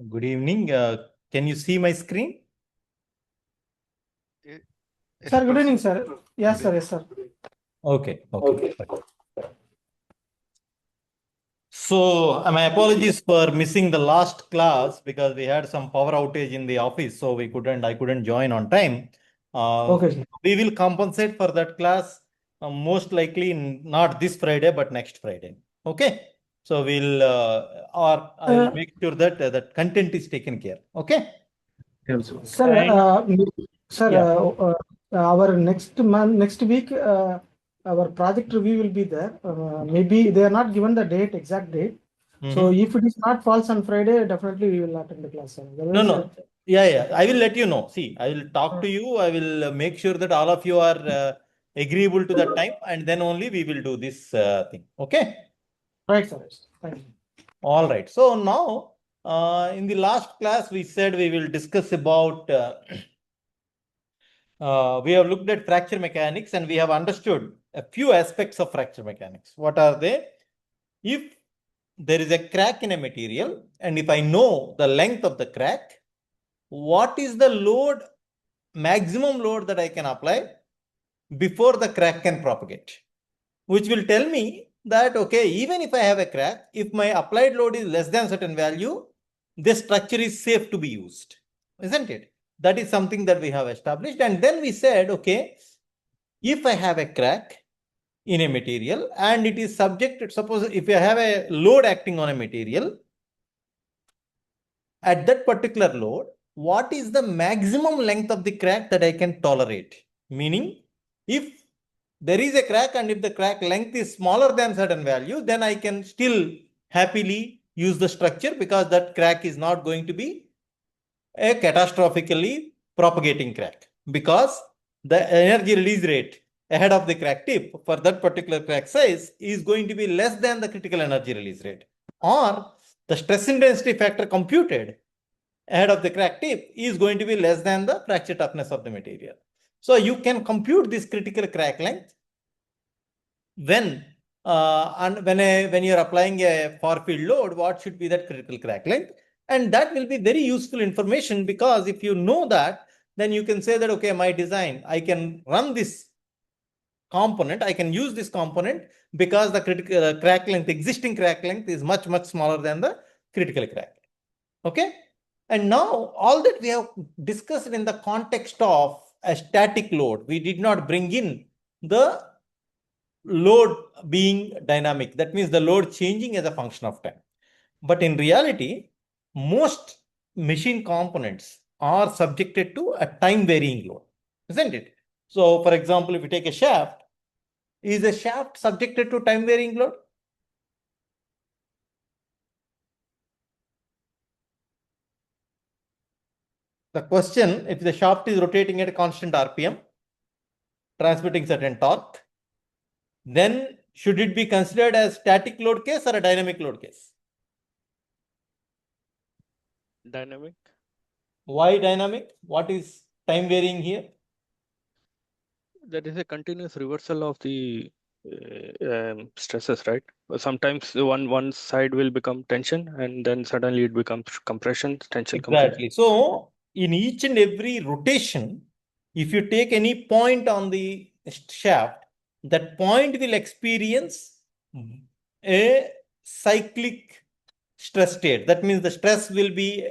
Good evening. Can you see my screen? Sir, good evening, sir. Yes, sir. Yes, sir. Okay. So, my apologies for missing the last class because we had some power outage in the office, so I couldn't join on time. Okay, sir. We will compensate for that class most likely not this Friday, but next Friday. Okay. So I will make sure that that content is taken care. Okay. Sir, Yeah. our next week, our project review will be there. Maybe they are not given the date, exact date. So if it is not falls on Friday, definitely we will attend the class, sir. No. Yeah. I will let you know. See, I will talk to you. I will make sure that all of you are agreeable to that time, and then only we will do this thing. Okay. Right, sir. Thank you. All right. So now, in the last class, we said we will discuss about. We have looked at fracture mechanics and we have understood a few aspects of fracture mechanics. What are they? If there is a crack in a material, and if I know the length of the crack, what is the load, maximum load that I can apply before the crack can propagate, which will tell me that, okay, even if I have a crack, if my applied load is less than certain value, this structure is safe to be used, isn't it? That is something that we have established. And then we said, okay, if I have a crack in a material and it is subject, suppose if I have a load acting on a material, at that particular load, what is the maximum length of the crack that I can tolerate? Meaning, if there is a crack and if the crack length is smaller than certain value, then I can still happily use the structure because that crack is not going to be a catastrophically propagating crack, because the energy release rate ahead of the crack tip for that particular crack size is going to be less than the critical energy release rate, or the stress intensity factor computed ahead of the crack tip is going to be less than the fracture toughness of the material. So you can compute this critical crack length when when you're applying a far field load, what should be that critical crack length? And that will be very useful information, because if you know that, then you can say that, okay, my design, I can run this component, I can use this component because the critical crack length, existing crack length is much smaller than the critical crack. Okay. And now all that we have discussed in the context of a static load, we did not bring in the load being dynamic. That means the load changing as a function of time. But in reality, most machine components are subjected to a time varying load, isn't it? So, for example, if you take a shaft, is a shaft subjected to time varying load? The question, if the shaft is rotating at a constant RPM, transmitting certain torque, then should it be considered as static load case or a dynamic load case? Dynamic. Why dynamic? What is time varying here? There is a continuous reversal of the stresses, right? Sometimes one side will become tension and then suddenly it becomes compression, tension, Exactly. compression. So in each and every rotation, if you take any point on the shaft, that point will experience a cyclic stress state. That means the stress will be,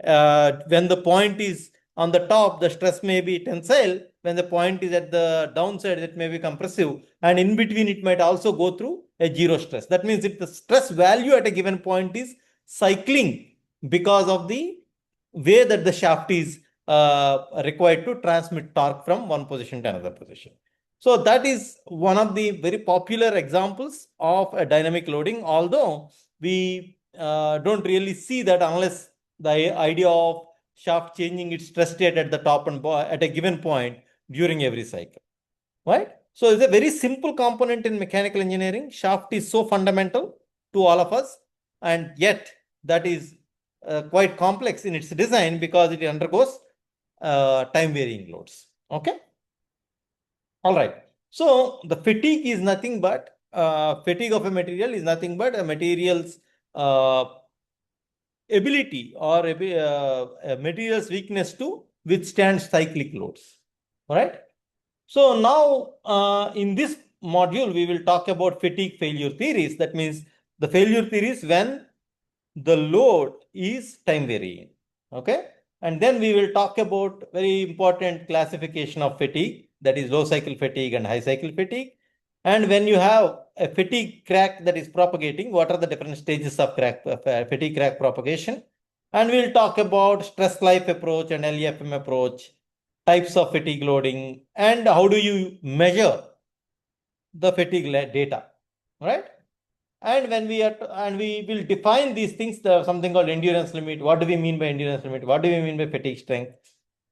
when the point is on the top, the stress may be tensile. When the point is at the downside, it may be compressive. And in between, it might also go through a zero stress. That means if the stress value at a given point is cycling because of the way that the shaft is required to transmit torque from one position to another position. So that is one of the very popular examples of a dynamic loading, although we don't really see that unless the idea of shaft changing its stress state at the top and at a given point during every cycle, right? So it's a very simple component in mechanical engineering. Shaft is so fundamental to all of us, and yet that is quite complex in its design because it undergoes time varying loads. Okay. All right. So the fatigue is nothing but fatigue of a material is nothing but a material's ability or a material's weakness to withstand cyclic loads. All right. So now in this module, we will talk about fatigue failure theories. That means the failure theories when the load is time varying. Okay. And then we will talk about very important classification of fatigue, that is low cycle fatigue and high cycle fatigue. And when you have a fatigue crack that is propagating, what are the different stages of fatigue crack propagation? And we'll talk about stress life approach and LEFM approach, types of fatigue loading, and how do you measure the fatigue data, right? And when we will define these things, something called endurance limit. What do we mean by endurance limit? What do we mean by fatigue strength?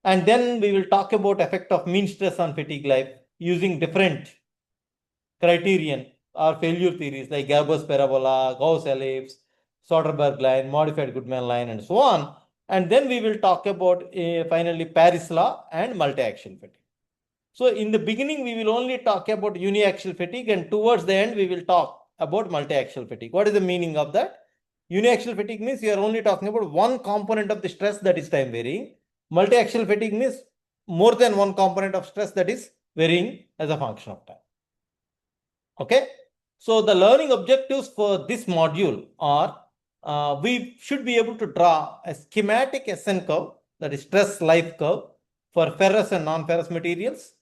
And then we will talk about effect of mean stress on fatigue life using different criterion or failure theories like Gabos parabola, Gauss ellipse, Soderberg line, modified Goodman line, and so on. And then we will talk about finally Paris law and multi-axial fatigue. So in the beginning, we will only talk about uniaxial fatigue, and towards the end, we will talk about multi-axial fatigue. What is the meaning of that? Uniaxial fatigue means you are only talking about one component of the stress that is time varying. Multi-axial fatigue means more than one component of stress that is varying as a function of time. Okay. So the learning objectives for this module are we should be able to draw a schematic SN curve, that is stress life curve, for ferrous and non-ferrous materials.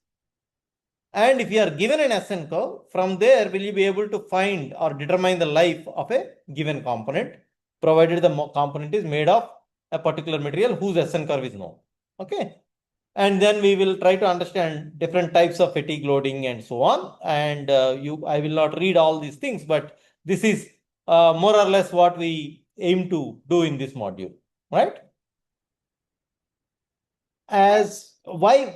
And if you are given an SN curve, from there will you be able to find or determine the life of a given component, provided the component is made of a particular material whose SN curve is known. Okay. And then we will try to understand different types of fatigue loading and so on. And I will not read all these things, but this is more or less what we aim to do in this module, right? As why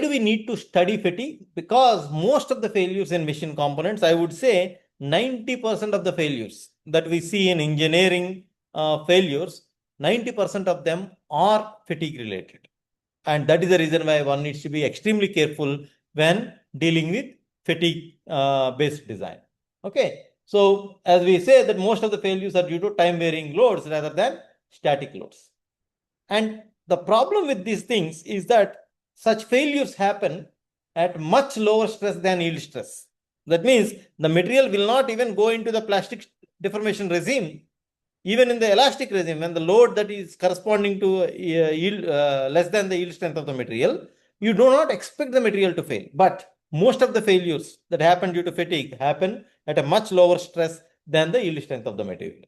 do we need to study fatigue? Because most of the failures in machine components, I would say 90% of the failures that we see in engineering failures, 90% of them are fatigue related. And that is the reason why one needs to be extremely careful when dealing with fatigue based design. Okay. So as we say that most of the failures are due to time varying loads rather than static loads. And the problem with these things is that such failures happen at much lower stress than yield stress. That means the material will not even go into the plastic deformation regime. Even in the elastic regime, when the load that is corresponding to yield less than the yield strength of the material, you do not expect the material to fail. But most of the failures that happen due to fatigue happen at a much lower stress than the yield strength of the material.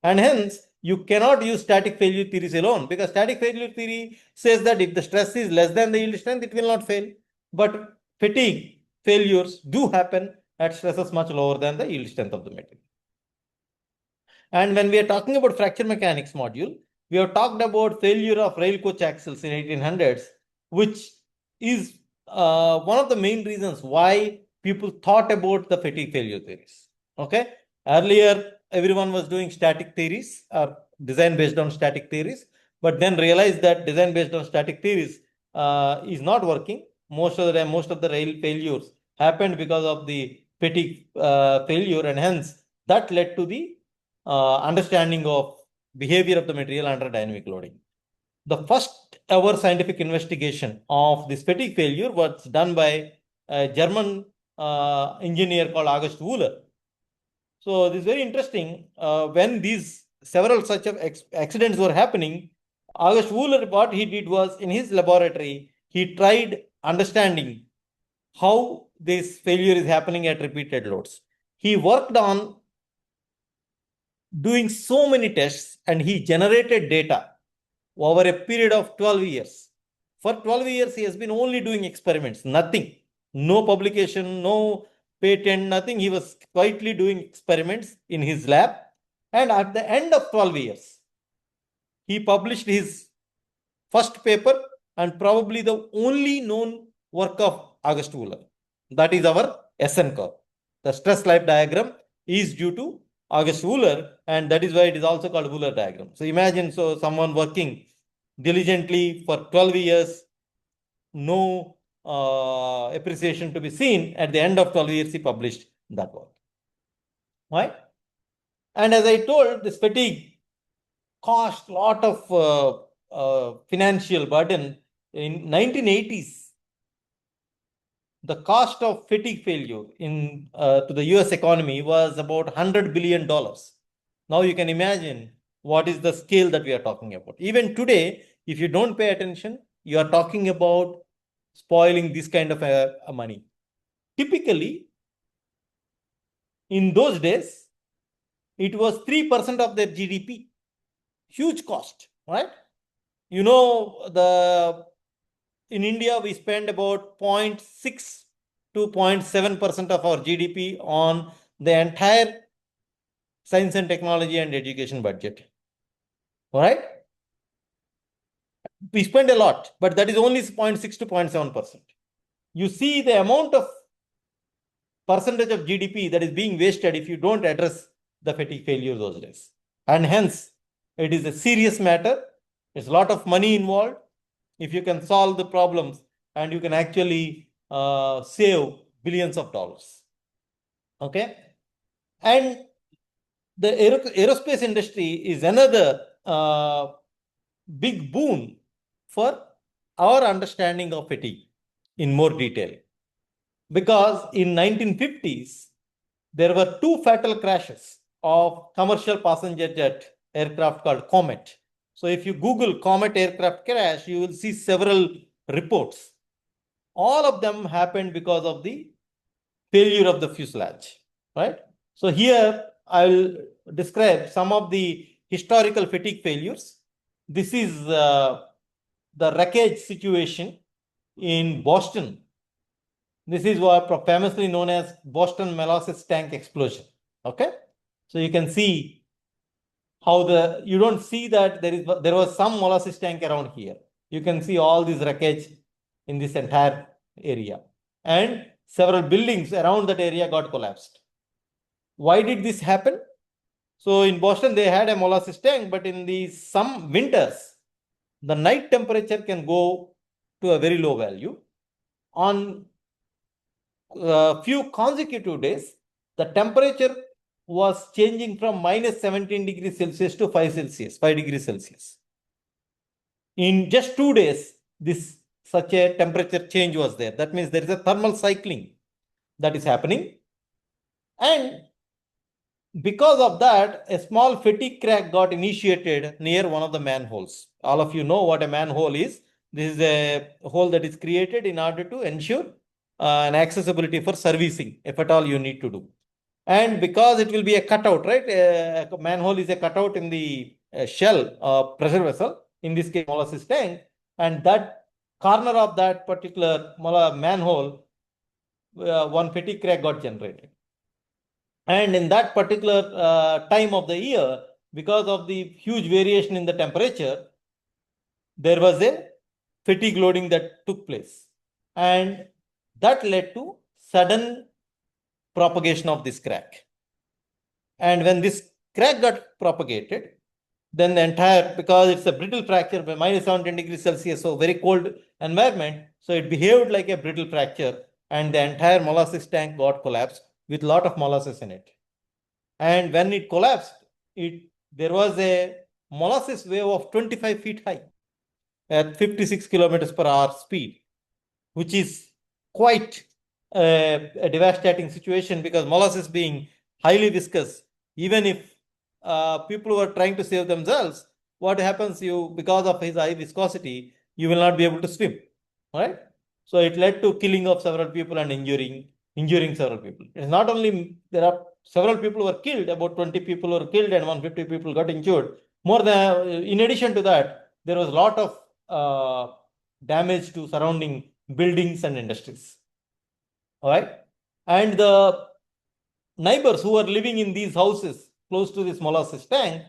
And hence, you cannot use static failure theories alone, because static failure theory says that if the stress is less than the yield strength, it will not fail. But fatigue failures do happen at stresses much lower than the yield strength of the material. And when we are talking about fracture mechanics module, we have talked about failure of rail coach axles in 1800s, which is one of the main reasons why people thought about the fatigue failure theories. Okay. Earlier, everyone was doing static theories or design based on static theories, but then realized that design based on static theories is not working. Most of the time, most of the rail failures happened because of the fatigue failure, and hence that led to the understanding of behavior of the material under dynamic loading. The first ever scientific investigation of this fatigue failure was done by a German engineer called August Wöhler. So this is very interesting. When these several such accidents were happening, August Wöhler, what he did was, in his laboratory, he tried understanding how this failure is happening at repeated loads. He worked on doing so many tests, and he generated data over a period of 12 years. For 12 years, he has been only doing experiments, nothing, no publication, no patent, nothing. He was quietly doing experiments in his lab. And at the end of 12 years, he published his first paper and probably the only known work of August Wöhler. That is our SN curve. The stress life diagram is due to August Wöhler, and that is why it is also called Wöhler diagram. So imagine someone working diligently for 12 years, no appreciation to be seen. At the end of 12 years, he published that work. Right? And as I told, this fatigue caused a lot of financial burden. In 1980s, the cost of fatigue failure in to the US economy was about $100 billion. Now you can imagine what is the scale that we are talking about. Even today, if you don't pay attention, you are talking about spoiling this kind of money. Typically, in those days, it was 3% of their GDP. Huge cost, right? You know, in India, we spend about 0.6 to 0.7% of our GDP on the entire science and technology and education budget. All right? We spend a lot, but that is only 0.6 to 0.7%. You see the amount of percentage of GDP that is being wasted if you don't address the fatigue failure those days. And hence, it is a serious matter. There's a lot of money involved. If you can solve the problems and you can actually save billions of dollars. Okay. And the aerospace industry is another big boon for our understanding of fatigue in more detail. Because in 1950s, there were two fatal crashes of commercial passenger jet aircraft called Comet. So if you Google Comet aircraft crash, you will see several reports. All of them happened because of the failure of the fuselage, right? So here I will describe some of the historical fatigue failures. This is the wreckage situation in Boston. This is what famously known as Boston molasses tank explosion. Okay, so you can see how you don't see that there was some molasses tank around here. You can see all this wreckage in this entire area, and several buildings around that area got collapsed. Why did this happen? So in Boston, they had a molasses tank, but in some winters, the night temperature can go to a very low value. On a few consecutive days, the temperature was changing from minus 17 degrees Celsius to 5 degrees Celsius. In just 2 days, such a temperature change was there. That means there is a thermal cycling that is happening. And because of that, a small fatigue crack got initiated near one of the manholes. All of you know what a manhole is. This is a hole that is created in order to ensure an accessibility for servicing, if at all you need to do. And because it will be a cutout, right? A manhole is a cutout in the shell, pressure vessel, in this case, molasses tank. And that corner of that particular manhole, one fatigue crack got generated. And in that particular time of the year, because of the huge variation in the temperature, there was a fatigue loading that took place. And that led to sudden propagation of this crack. And when this crack got propagated, then the entire, because it's a brittle fracture by minus 17 degrees Celsius, so very cold environment, so it behaved like a brittle fracture, and the entire molasses tank got collapsed with a lot of molasses in it. And when it collapsed, there was a molasses wave of 25 feet high at 56 kilometers per hour speed, which is quite a devastating situation, because molasses being highly viscous, even if people were trying to save themselves, what happens, because of his high viscosity, you will not be able to swim, right? So it led to killing of several people and injuring several people. It's not only there are several people were killed, about 20 people were killed and 150 people got injured. In addition to that, there was a lot of damage to surrounding buildings and industries. All right. And the neighbors who were living in these houses close to this molasses tank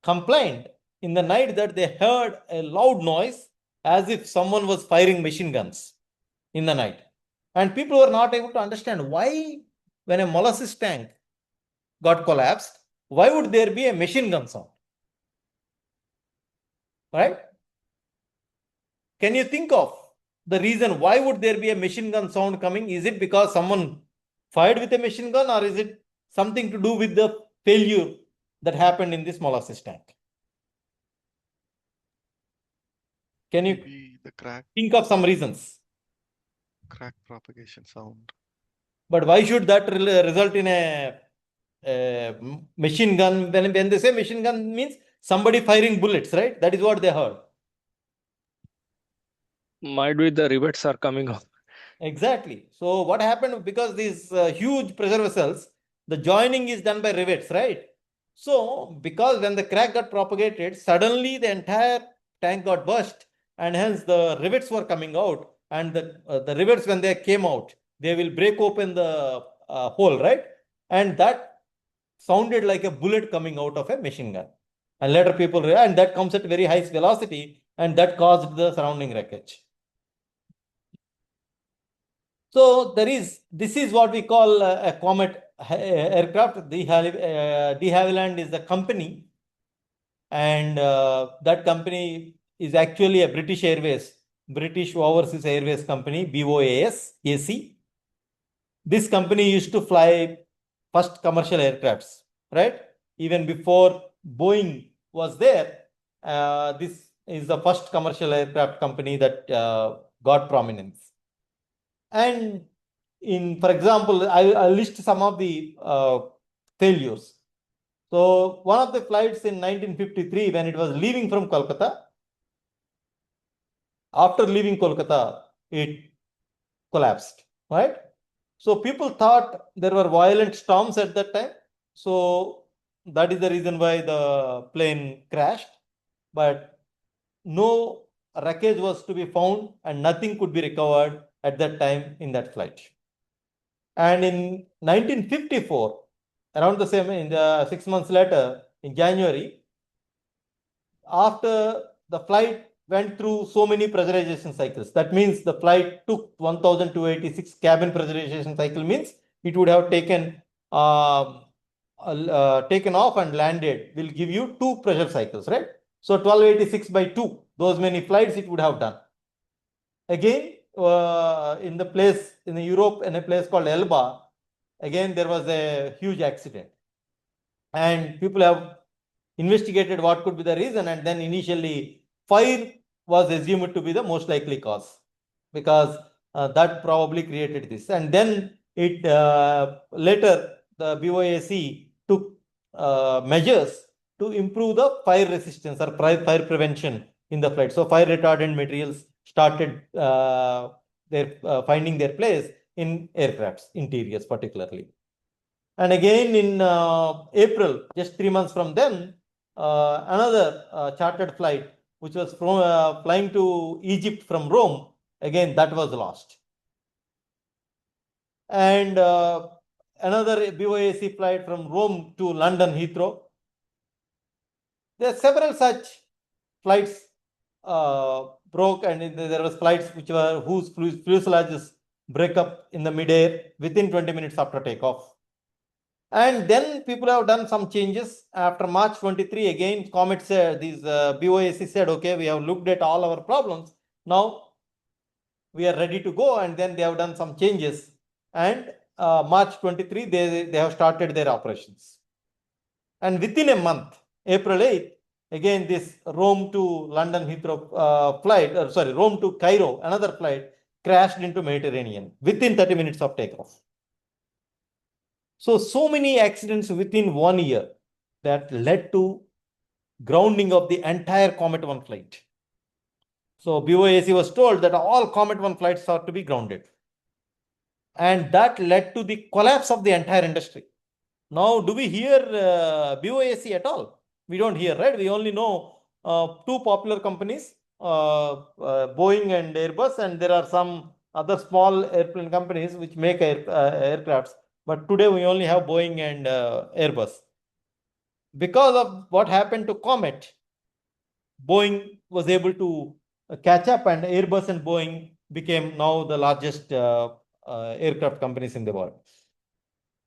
complained in the night that they heard a loud noise as if someone was firing machine guns in the night. And people were not able to understand why, when a molasses tank got collapsed, why would there be a machine gun sound? Right? Can you think of the reason why would there be a machine gun sound coming? Is it because someone fired with a machine gun, or is it something to do with the failure that happened in this molasses tank? Can you Maybe the crack think of some reasons? propagation sound. But why should that result in a machine gun? When they say machine gun means somebody firing bullets, right? That is what they heard. Might be the rivets are coming off. Exactly. So what happened, because these huge pressure vessels, the joining is done by rivets, right? So because when the crack got propagated, suddenly the entire tank got burst, and hence the rivets were coming out, and the rivets, when they came out, they will break open the hole, right? And that sounded like a bullet coming out of a machine gun. And later people, and that comes at very high velocity, and that caused the surrounding wreckage. So this is what we call a Comet aircraft. De Havilland is the company, and that company is actually a British Airways, British Overseas Airways Company, BOAS, AC. This company used to fly first commercial aircrafts, right? Even before Boeing was there, this is the first commercial aircraft company that got prominence. And for example, I'll list some of the failures. So one of the flights in 1953, when it was leaving from Kolkata, after leaving Kolkata, it collapsed, right? So people thought there were violent storms at that time. So that is the reason why the plane crashed. But no wreckage was to be found, and nothing could be recovered at that time in that flight. And in 1954, around the same, in the 6 months later, in January, after the flight went through so many pressurization cycles, that means the flight took 1286 cabin pressurization cycle, means it would have taken taken off and landed will give you 2 pressure cycles, right? So 1286 by 2, those many flights it would have done. Again, in Europe, in a place called Elba, again there was a huge accident, and people have investigated what could be the reason, and then initially fire was assumed to be the most likely cause, because that probably created this. And then it later the BOAC took measures to improve the fire resistance or fire prevention in the flight. So fire retardant materials started finding their place in aircrafts interiors particularly. And again in April, just 3 months from then, another chartered flight, which was from flying to Egypt from Rome, again that was lost. And another BOAC flight from Rome to London Heathrow. There are several such flights broke, and there was flights whose fuselages break up in the midair within 20 minutes after takeoff. And then people have done some changes after March 23. Again, Comet said, BOAC said, okay, we have looked at all our problems. Now we are ready to go. And then they have done some changes. And March 23, they have started their operations. And within a month, April 8th, again, this Rome to London Heathrow Rome to Cairo, another flight crashed into Mediterranean within 30 minutes of takeoff. So many accidents within 1 year that led to grounding of the entire Comet 1 flight. So BOAC was told that all Comet 1 flights are to be grounded. And that led to the collapse of the entire industry. Now, do we hear BOAC at all? We don't hear, right? We only know 2 popular companies, Boeing and Airbus, and there are some other small airplane companies which make aircrafts. But today we only have Boeing and Airbus. Because of what happened to Comet, Boeing was able to catch up, and Airbus and Boeing became now the largest aircraft companies in the world.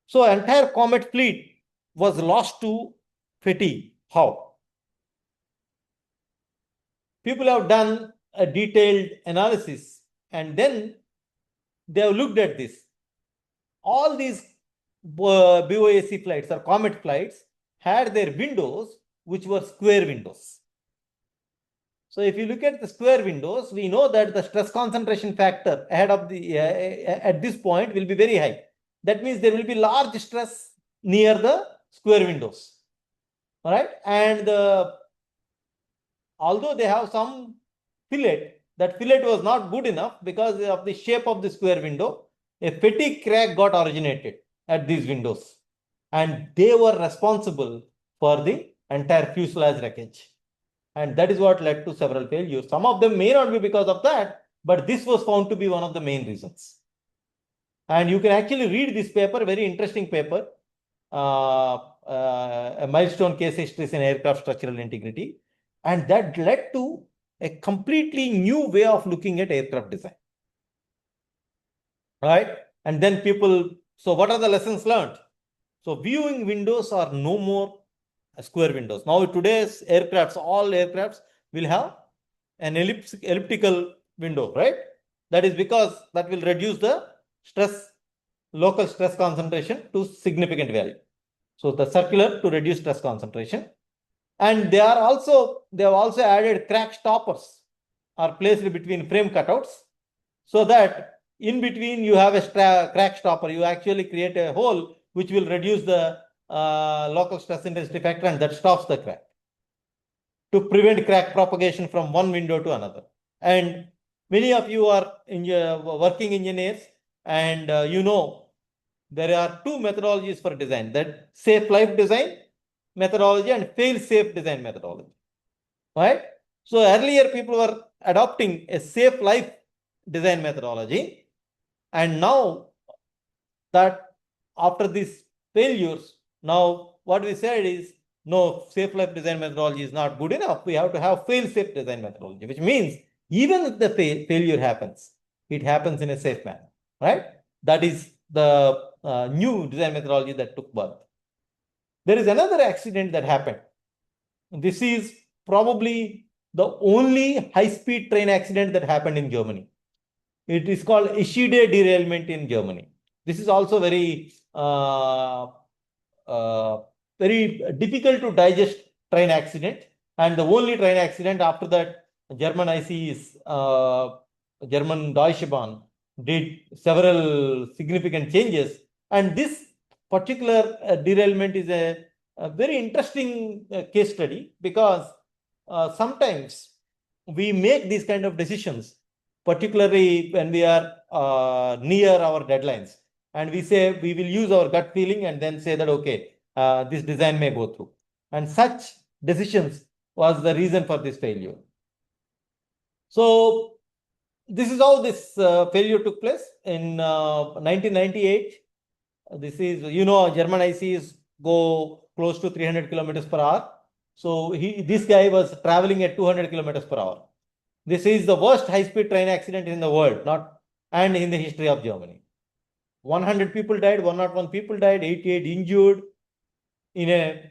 So entire Comet fleet was lost to fatigue. How? People have done a detailed analysis, and then they have looked at this. All these BOAC flights or Comet flights had their windows which were square windows. So if you look at the square windows, we know that the stress concentration factor ahead of the at this point will be very high. That means there will be large stress near the square windows. All right, and although they have some fillet, that fillet was not good enough because of the shape of the square window. A fatigue crack got originated at these windows, and they were responsible for the entire fuselage wreckage. And that is what led to several failures. Some of them may not be because of that, but this was found to be one of the main reasons. And you can actually read this paper, very interesting paper, a milestone case histories in aircraft structural integrity. And that led to a completely new way of looking at aircraft design. Right? And then people, so what are the lessons learned? So viewing windows are no more square windows. Now today's aircrafts, all aircrafts will have an elliptical window, right? That is because that will reduce the stress, local stress concentration to significant value. So the circular to reduce stress concentration. And they have also added crack stoppers are placed between frame cutouts, so that in between you have a crack stopper. You actually create a hole which will reduce the local stress intensity factor, and that stops the crack to prevent crack propagation from one window to another. And many of you are working engineers, and you know there are two methodologies for design: that safe life design methodology and fail-safe design methodology. Right? So earlier people were adopting a safe life design methodology, and now that after these failures, now what we said is, no, safe life design methodology is not good enough. We have to have fail-safe design methodology, which means even if the failure happens, it happens in a safe manner, right? That is the new design methodology that took birth. There is another accident that happened. This is probably the only high-speed train accident that happened in Germany. It is called Ischide derailment in Germany. This is also very difficult to digest train accident, and the only train accident after that, German ICs, German Deutsche Bahn did several significant changes, and this particular derailment is a very interesting case study, because sometimes we make these kind of decisions, particularly when we are near our deadlines, and we say we will use our gut feeling and then say that, okay, this design may go through. And such decisions was the reason for this failure. So this is how this failure took place in 1998. This is, you know, German ICs go close to 300 kilometers per hour. So this guy was traveling at 200 kilometers per hour. This is the worst high-speed train accident in the world, and in the history of Germany. 100 people died, 101 people died, 88 injured in a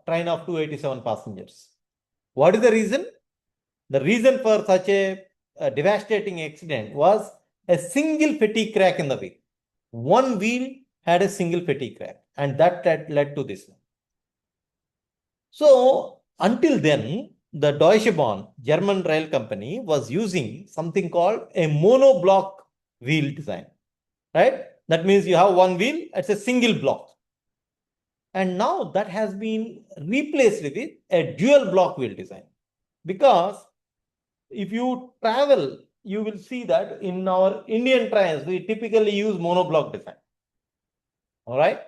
train of 287 passengers. What is the reason? The reason for such a devastating accident was a single fatigue crack in the wheel. One wheel had a single fatigue crack, and that led to this. So until then, the Deutsche Bahn, German rail company, was using something called a monoblock wheel design, right? That means you have one wheel, it's a single block. And now that has been replaced with a dual block wheel design. Because if you travel, you will see that in our Indian trains, we typically use monoblock design. All right?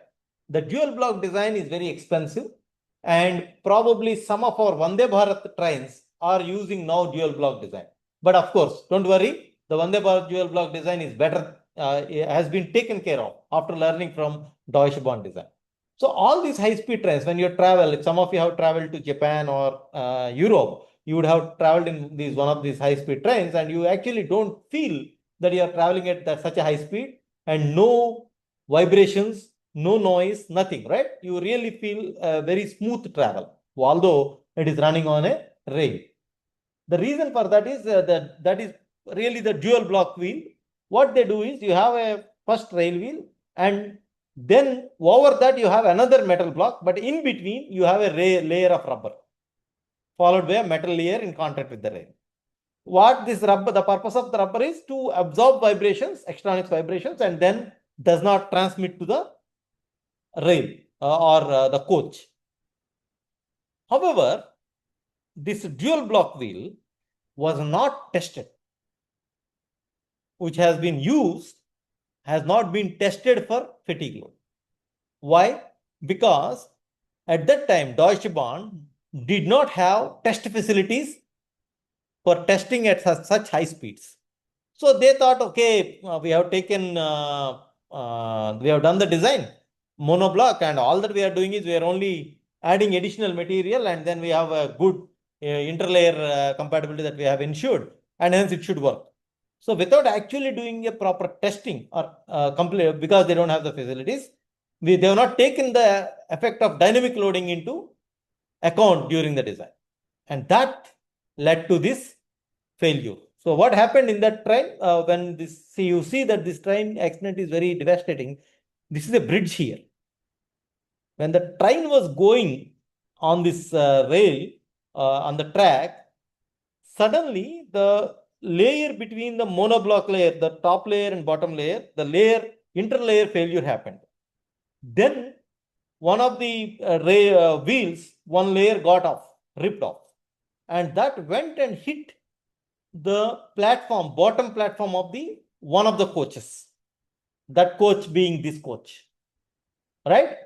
The dual block design is very expensive, and probably some of our Vande Bharat trains are using now dual block design. But of course, don't worry, the Vande Bharat dual block design is better, has been taken care of after learning from Deutsche Bahn design. So all these high-speed trains, when you travel, if some of you have traveled to Japan or Europe, you would have traveled in one of these high-speed trains, and you actually don't feel that you are traveling at such a high speed, and no vibrations, no noise, nothing, right? You really feel very smooth travel, although it is running on a rail. The reason for that is that is really the dual block wheel. What they do is, you have a first rail wheel, and then over that you have another metal block, but in between you have a layer of rubber. followed by a metal layer in contact with the rail. What this rubber, the purpose of the rubber is to absorb vibrations, external vibrations, and then does not transmit to the rail or the coach. However, this dual block wheel was not tested, which has been used, has not been tested for fatigue load. Why? Because at that time, Deutsche Bahn did not have test facilities for testing at such high speeds. So they thought, okay, we have done the design, monoblock, and all that we are doing is we are only adding additional material, and then we have a good interlayer compatibility that we have ensured, and hence it should work. So without actually doing a proper testing or complete, because they don't have the facilities, they have not taken the effect of dynamic loading into account during the design, and that led to this failure. So what happened in that train, when this, you see that this train accident is very devastating. This is a bridge here. When the train was going on this rail, on the track, suddenly the layer between the monoblock layer, the top layer and bottom layer, the interlayer failure happened. Then one of the wheels, one layer got off, ripped off, and that went and hit the platform, bottom platform of the one of the coaches, that coach being this coach, right?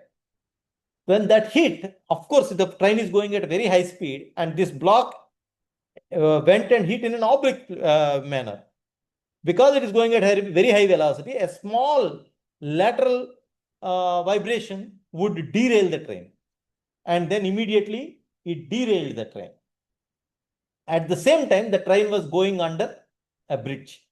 When that hit, of course, the train is going at a very high speed, and this block went and hit in an oblique manner. Because it is going at a very high velocity, a small lateral vibration would derail the train, and then immediately it derailed the train. At the same time, the train was going under a bridge,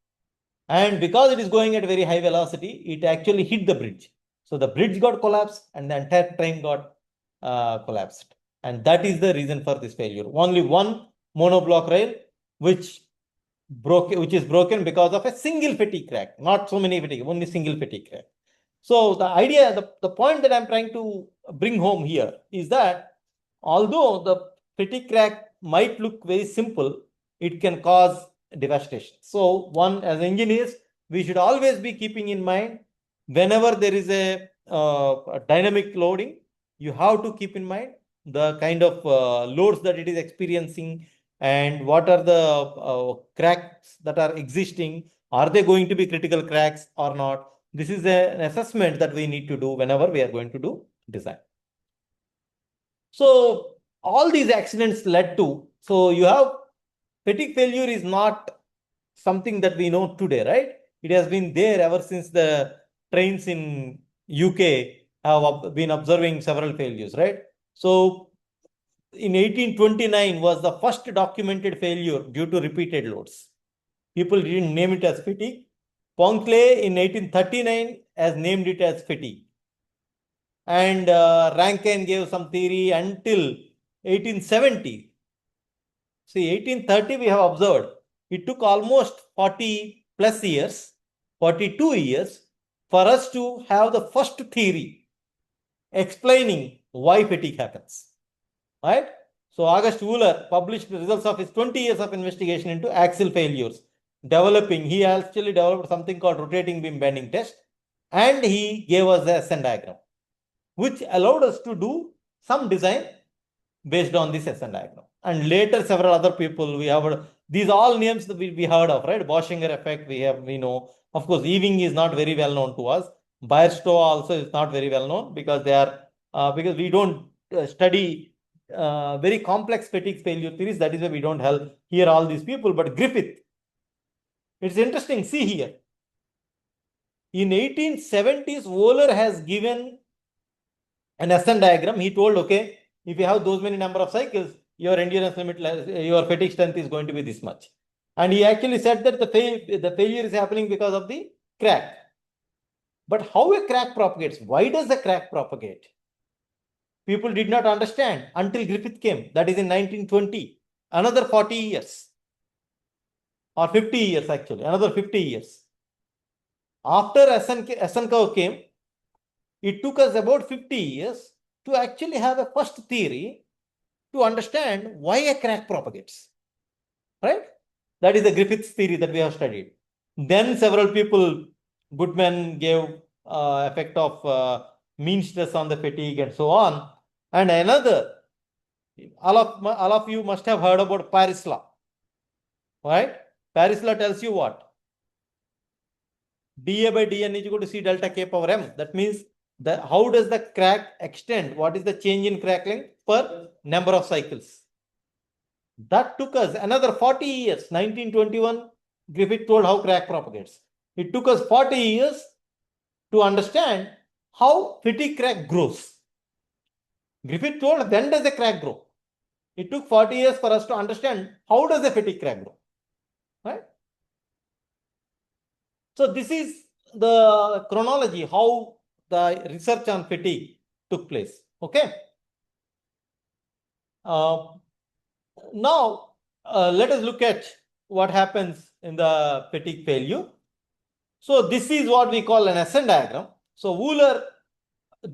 and because it is going at a very high velocity, it actually hit the bridge. So the bridge got collapsed and the entire train got collapsed, and that is the reason for this failure. Only one monoblock rail which is broken because of a single fatigue crack, not so many fatigue, only single fatigue crack. So the idea, the point that I'm trying to bring home here is that although the fatigue crack might look very simple, it can cause devastation. So one, as engineers, we should always be keeping in mind, whenever there is a dynamic loading, you have to keep in mind the kind of loads that it is experiencing, and what are the cracks that are existing. Are they going to be critical cracks or not? This is an assessment that we need to do whenever we are going to do design. So all these accidents led to, so you have fatigue failure is not something that we know today, right? It has been there ever since the trains in UK have been observing several failures, right? So in 1829 was the first documented failure due to repeated loads. People didn't name it as fatigue. Poincare in 1839 has named it as fatigue. And Rankine gave some theory until 1870. See, 1830 we have observed. It took almost 40 plus years, 42 years, for us to have the first theory explaining why fatigue happens, right? So August Wöhler published the results of his 20 years of investigation into axial failures. He actually developed something called rotating beam bending test, and he gave us the SN diagram, which allowed us to do some design based on this SN diagram. And later, several other people, we have these all names that we heard of, right? Boschinger effect, we know. Of course, Ewing is not very well known to us. Bairstow also is not very well known, because they are because we don't study very complex fatigue failure theories. That is why we don't help here all these people. But Griffith, it's interesting. See here, in 1870s, Wöhler has given an SN diagram. He told, okay, if you have those many number of cycles, your endurance limit, your fatigue strength is going to be this much. And he actually said that the failure is happening because of the crack. But how a crack propagates? Why does the crack propagate? People did not understand until Griffith came. That is in 1920. Another 40 years. Or 50 years actually. Another 50 years. After SN curve came, it took us about 50 years to actually have a first theory to understand why a crack propagates, right? That is the Griffith's theory that we have studied. Then several people, Goodman gave effect of mean stress on the fatigue and so on. And another, all of you must have heard about Paris law, right? Paris law tells you what? dA by dN is equal to C delta K power M. That means how does the crack extend? What is the change in crack length per number of cycles? That took us another 40 years. 1921, Griffith told how crack propagates. It took us 40 years to understand how fatigue crack grows. Griffith told when does a crack grow? It took 40 years for us to understand how does a fatigue crack grow, right? So this is the chronology, how the research on fatigue took place, okay? Now, let us look at what happens in the fatigue failure. So this is what we call an SN diagram. So Wooler,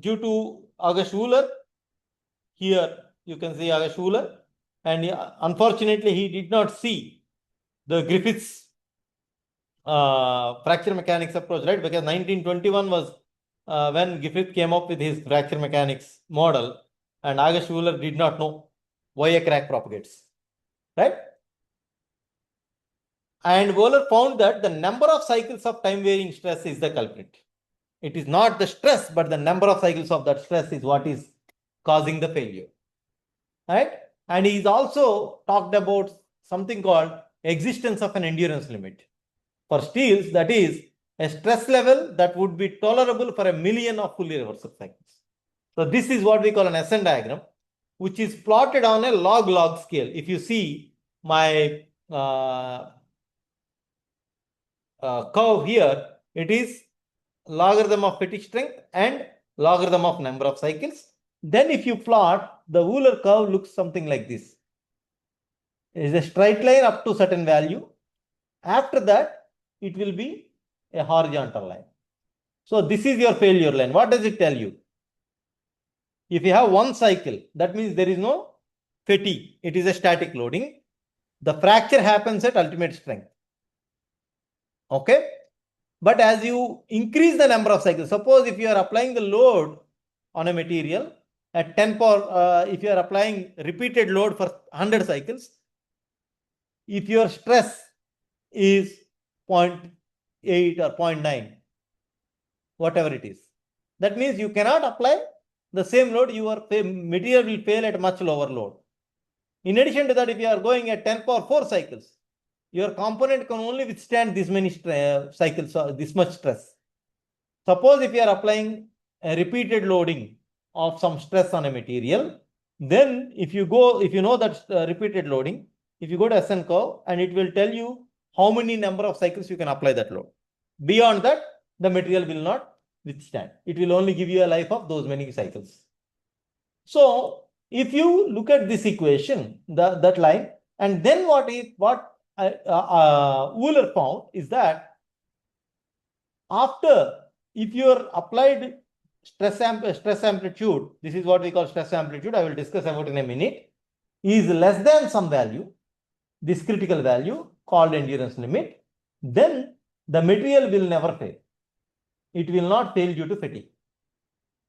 due to August Wooler, here you can see August Wooler, and unfortunately he did not see the Griffith's fracture mechanics approach, right? Because 1921 was when Griffith came up with his fracture mechanics model, and August Wooler did not know why a crack propagates, right? And Wooler found that the number of cycles of time varying stress is the culprit. It is not the stress, but the number of cycles of that stress is what is causing the failure, right? And he's also talked about something called existence of an endurance limit. For steels, that is a stress level that would be tolerable for 1,000,000 of fully reversible cycles. So this is what we call an SN diagram, which is plotted on a log-log scale. If you see my curve here, it is logarithm of fatigue strength and logarithm of number of cycles. Then if you plot, the Wooler curve looks something like this. It is a straight line up to certain value. After that, it will be a horizontal line. So this is your failure line. What does it tell you? If you have one cycle, that means there is no fatigue. It is a static loading. The fracture happens at ultimate strength. Okay? But as you increase the number of cycles, suppose if you are applying the load on a material at 10 power, if you are applying repeated load for 100 cycles, if your stress is 0.8 or 0.9, whatever it is, that means you cannot apply the same load, your material will fail at much lower load. In addition to that, if you are going at 10 power 4 cycles, your component can only withstand this many cycles, this much stress. Suppose if you are applying a repeated loading of some stress on a material, then if you know that repeated loading, if you go to SN curve, and it will tell you how many number of cycles you can apply that load. Beyond that, the material will not withstand. It will only give you a life of those many cycles. So if you look at this equation, that line, and then what Wooler found is that if you are applied stress amplitude, this is what we call stress amplitude, I will discuss about in a minute, is less than some value, this critical value called endurance limit, then the material will never fail. It will not fail due to fatigue.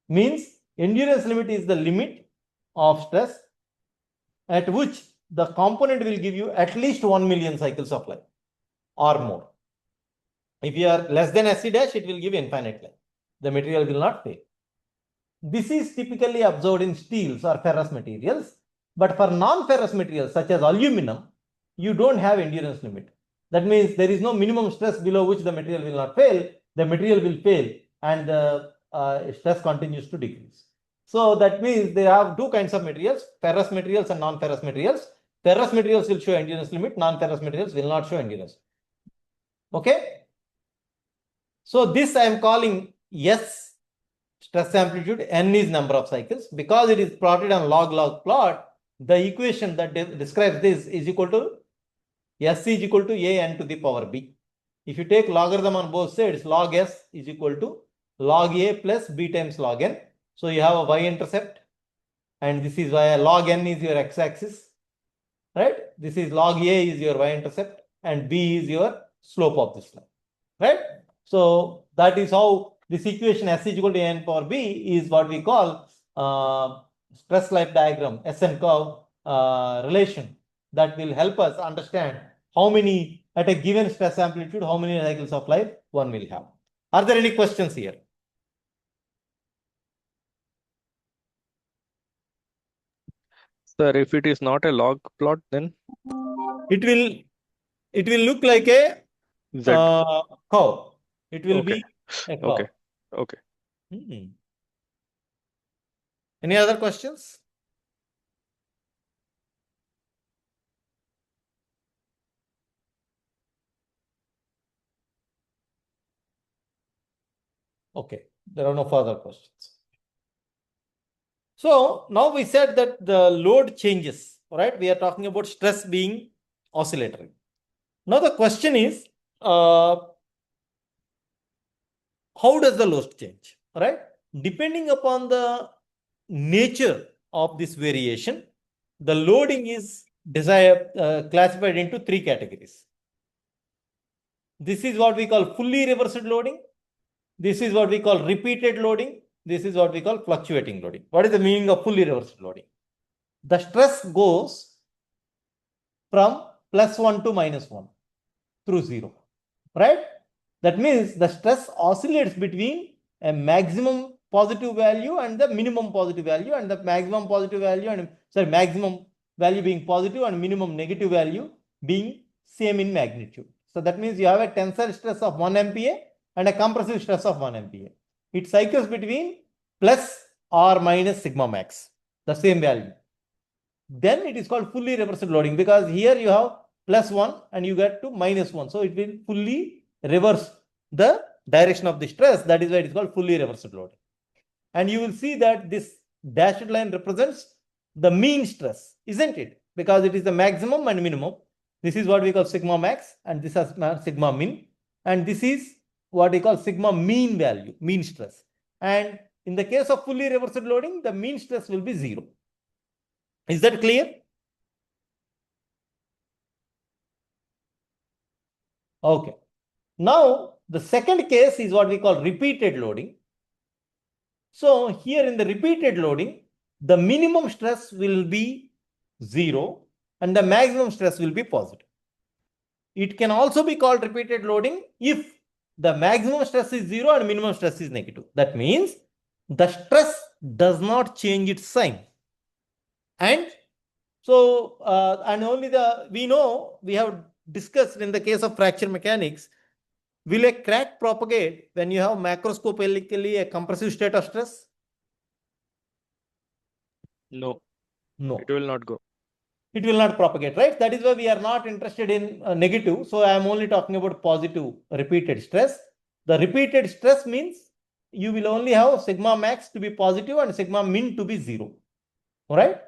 Means endurance limit is the limit of stress at which the component will give you at least 1,000,000 cycles of life or more. If you are less than SC dash, it will give infinite life. The material will not fail. This is typically observed in steels or ferrous materials, but for non-ferrous materials such as aluminum, you don't have endurance limit. That means there is no minimum stress below which the material will not fail. The material will fail and the stress continues to decrease. So that means they have two kinds of materials, ferrous materials and non-ferrous materials. Ferrous materials will show endurance limit, non-ferrous materials will not show endurance. Okay? So this I am calling S, stress amplitude, N is number of cycles. Because it is plotted on log-log plot, the equation that describes this is equal to S is equal to A n to the power B. If you take logarithm on both sides, log S is equal to log A plus B times log N. So you have a y-intercept and this is why log n is your x-axis, right? This is log A is your y-intercept, and B is your slope of this line, right? So that is how this equation S is equal to n power B is what we call stress life diagram, SN curve relation that will help us understand how many, at a given stress amplitude, how many cycles of life one will have. Are there any questions here? Sir, if it is not a log plot, then It will look like a Z. curve. It will Okay. be a curve. Okay. Okay. Any other questions? Okay, there are no further questions. So now we said that the load changes, right? We are talking about stress being oscillatory. Now the question is, how does the load change, right? Depending upon the nature of this variation, the loading is classified into three categories. This is what we call fully reversed loading. This is what we call repeated loading. This is what we call fluctuating loading. What is the meaning of fully reversed loading? The stress goes from +1 to -1 through 0, right? That means the stress oscillates between a maximum positive value and the minimum positive value, and the maximum positive value and maximum value being positive and minimum negative value being same in magnitude. So that means you have a tensile stress of 1 MPa and a compressive stress of 1 MPa. It cycles between plus or minus sigma max, the same value. Then it is called fully reversed loading, because here you have +1 and you get to -1. So it will fully reverse the direction of the stress. That is why it is called fully reversed loading. And you will see that this dashed line represents the mean stress, isn't it? Because it is the maximum and minimum. This is what we call sigma max, and this is sigma min, and this is what we call sigma mean value, mean stress. And in the case of fully reversed loading, the mean stress will be 0. Is that clear? Okay. Now, the second case is what we call repeated loading. So here in the repeated loading, the minimum stress will be 0 and the maximum stress will be positive. It can also be called repeated loading if the maximum stress is 0 and minimum stress is negative. That means the stress does not change its sign. And so, and only we have discussed in the case of fracture mechanics, will a crack propagate when you have macroscopically a compressive state of stress? No. No. It will not go. It will not propagate, right? That is why we are not interested in negative. So I am only talking about positive repeated stress. The repeated stress means you will only have sigma max to be positive and sigma min to be 0. All right?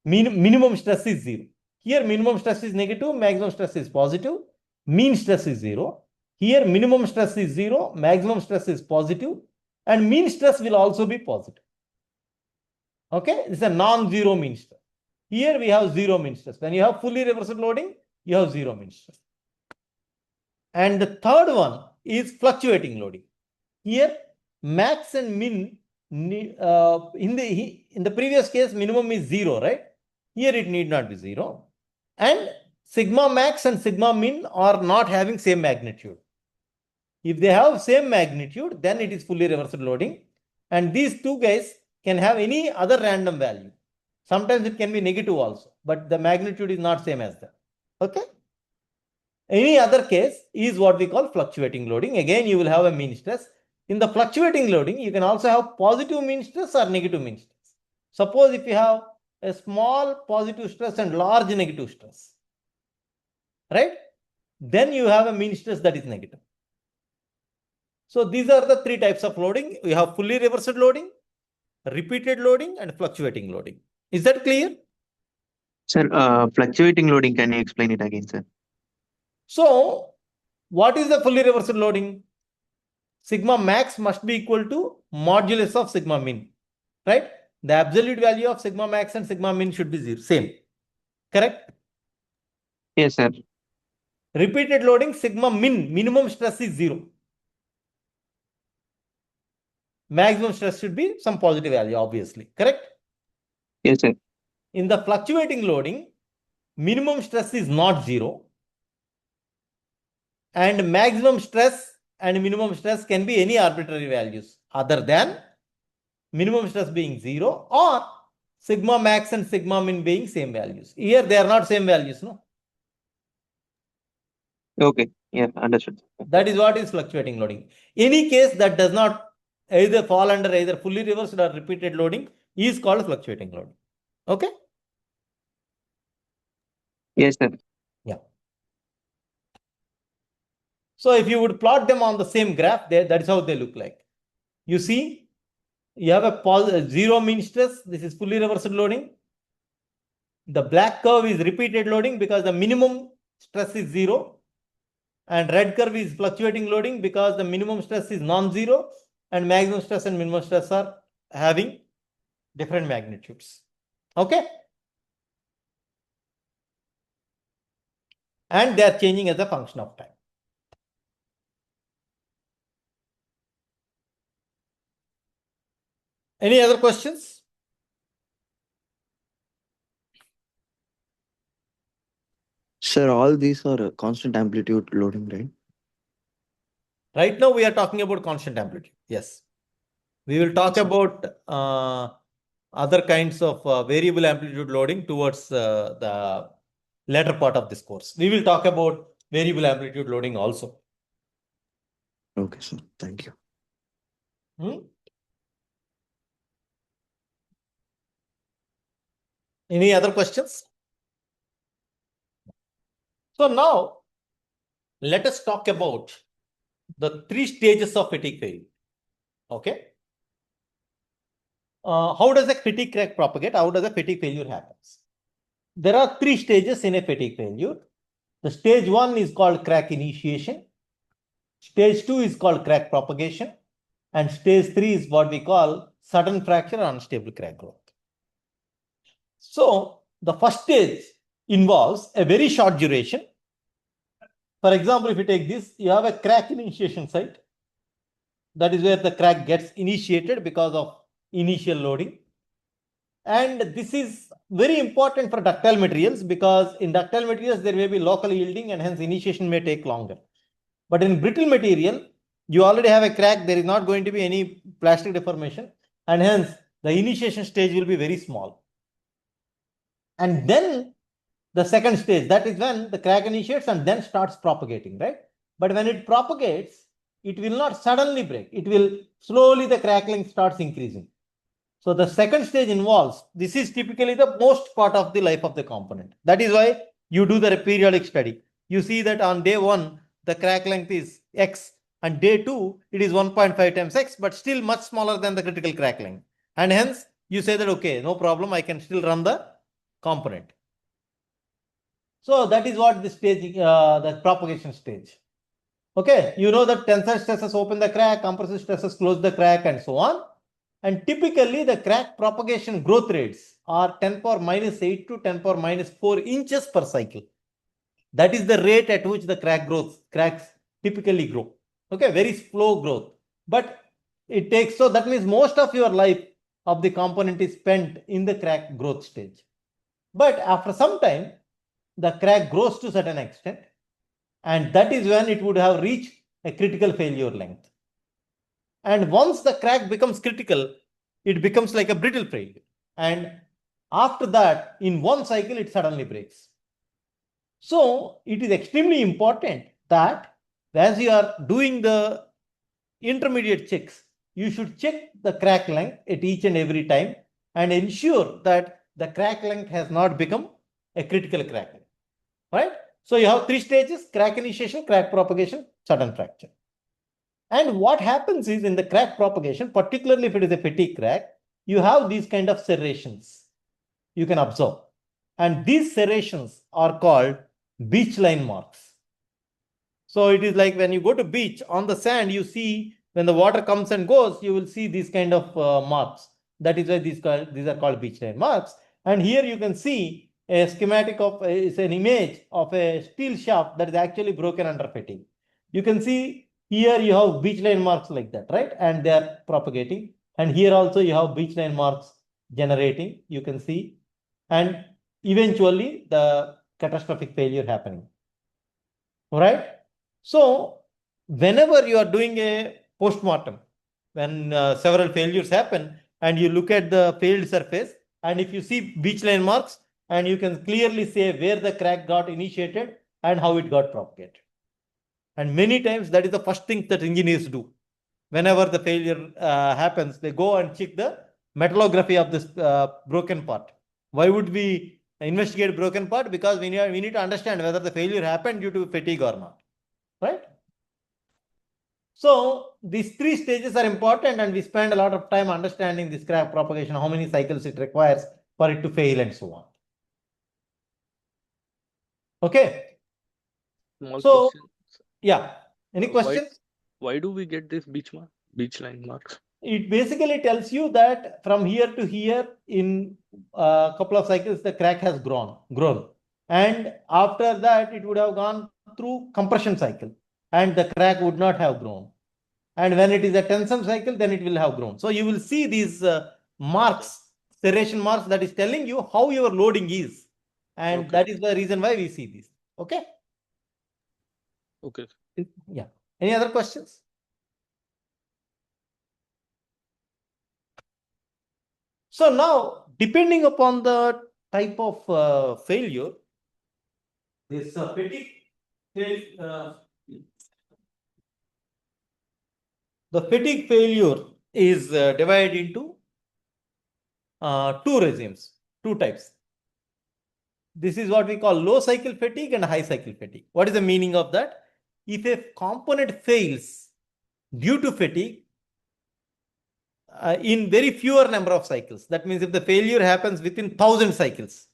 Minimum stress is 0. Here minimum stress is negative, maximum stress is positive, mean stress is 0. Here minimum stress is 0, maximum stress is positive, and mean stress will also be positive. Okay, this is a non-zero mean stress. Here we have 0 mean stress. When you have fully reversed loading, you have 0 mean stress. And the third one is fluctuating loading. Here max and min, in the previous case minimum is 0, right? Here it need not be 0. And sigma max and sigma min are not having same magnitude. If they have same magnitude, then it is fully reversed loading. And these two guys can have any other random value. Sometimes it can be negative also, but the magnitude is not same as that. Okay. Any other case is what we call fluctuating loading. Again, you will have a mean stress. In the fluctuating loading, you can also have positive mean stress or negative mean stress. Suppose if you have a small positive stress and large negative stress, right? Then you have a mean stress that is negative. So these are the three types of loading. We have fully reversed loading, repeated loading, and fluctuating loading. Is that clear? Sir, fluctuating loading, can you explain it again, sir? So what is the fully reversed loading? Sigma max must be equal to modulus of sigma min, right? the absolute value of sigma max and sigma min should be zero, same. Correct? Yes, sir. Repeated loading, sigma min, minimum stress is zero. Maximum stress should be some positive value, obviously. Correct? Yes, sir. In the fluctuating loading, minimum stress is not zero. And maximum stress and minimum stress can be any arbitrary values other than minimum stress being zero or sigma max and sigma min being same values. Here they are not same values, no? Okay. Yeah, understood. That is what is fluctuating loading. Any case that does not either fall under either fully reversed or repeated loading is called fluctuating loading. Okay? Yes, sir. Yeah. So if you would plot them on the same graph, that is how they look like. You see, you have a zero mean stress. This is fully reversed loading. The black curve is repeated loading because the minimum stress is zero. And red curve is fluctuating loading because the minimum stress is non-zero and maximum stress and minimum stress are having different magnitudes. Okay? And they are changing as a function of time. Any other questions? Sir, all these are constant amplitude loading, right? Right now we are talking about constant amplitude. Yes. We will talk Yes, sir. about other kinds of variable amplitude loading towards the later part of this course. We will talk about variable amplitude loading also. Okay, sir. Thank you. Any other questions? So now let us talk about the 3 stages of fatigue failure. Okay. How does a fatigue crack propagate? How does a fatigue failure happens? There are 3 stages in a fatigue failure. The stage 1 is called crack initiation. Stage 2 is called crack propagation. And stage 3 is what we call sudden fracture or unstable crack growth. So the first stage involves a very short duration. For example, if you take this, you have a crack initiation site. That is where the crack gets initiated because of initial loading. And this is very important for ductile materials because in ductile materials, there may be local yielding and hence initiation may take longer. But in brittle material, you already have a crack. There is not going to be any plastic deformation. And hence, the initiation stage will be very small. And then the second stage, that is when the crack initiates and then starts propagating, right? But when it propagates, it will not suddenly break. It will slowly, the crack length starts increasing. So the second stage involves, this is typically the most part of the life of the component. That is why you do the periodic study. You see that on day 1, the crack length is X and day 2, it is 1.5 times X, but still much smaller than the critical crack length. And hence you say that, okay, no problem, I can still run the component. So that is what the stage, the propagation stage. Okay, you know that tensile stresses open the crack, compressive stresses close the crack and so on. And typically the crack propagation growth rates are 10 power minus 8 to 10 power minus 4 inches per cycle. That is the rate at which the cracks typically grow. Okay, very slow growth. But it takes, so that means most of your life of the component is spent in the crack growth stage. But after some time, the crack grows to a certain extent. And that is when it would have reached a critical failure length. And once the crack becomes critical, it becomes like a brittle failure. And after that, in one cycle, it suddenly breaks. So it is extremely important that as you are doing the intermediate checks, you should check the crack length at each and every time and ensure that the crack length has not become a critical crack length, right? So you have 3 stages: crack initiation, crack propagation, sudden fracture. And what happens is in the crack propagation, particularly if it is a fatigue crack, you have these kind of serrations you can observe. And these serrations are called beach line marks. So it is like when you go to beach on the sand, you see when the water comes and goes, you will see these kind of marks. That is why these are called beach line marks. And here you can see a schematic of is an image of a steel shaft that is actually broken under fatigue. You can see here you have beach line marks like that, right? And they are propagating. And here also you have beach line marks generating, you can see. And eventually the catastrophic failure happening. All right. So whenever you are doing a postmortem, when several failures happen and you look at the failed surface, and if you see beach line marks, and you can clearly say where the crack got initiated and how it got propagated. And many times that is the first thing that engineers do. Whenever the failure happens, they go and check the metallography of this broken part. Why would we investigate broken part? Because we need to understand whether the failure happened due to fatigue or not, right? So these three stages are important, and we spend a lot of time understanding this crack propagation, how many cycles it requires for it to fail and so on. Okay. Small So, question. yeah. Any questions? Why do we get this beach line marks? It basically tells you that from here to here in a couple of cycles, the crack has grown. And after that, it would have gone through compression cycle and the crack would not have grown. And when it is a tension cycle, then it will have grown. So you will see these marks, serration marks, that is telling you how your loading is. And that is the reason why we see this. Okay. Okay. Yeah. Any other questions? So now, depending upon the type of failure, this fatigue, the fatigue failure is divided into two regimes, two types. This is what we call low cycle fatigue and high cycle fatigue. What is the meaning of that? If a component fails due to fatigue, in very fewer number of cycles, that means if the failure happens within 1,000 cycles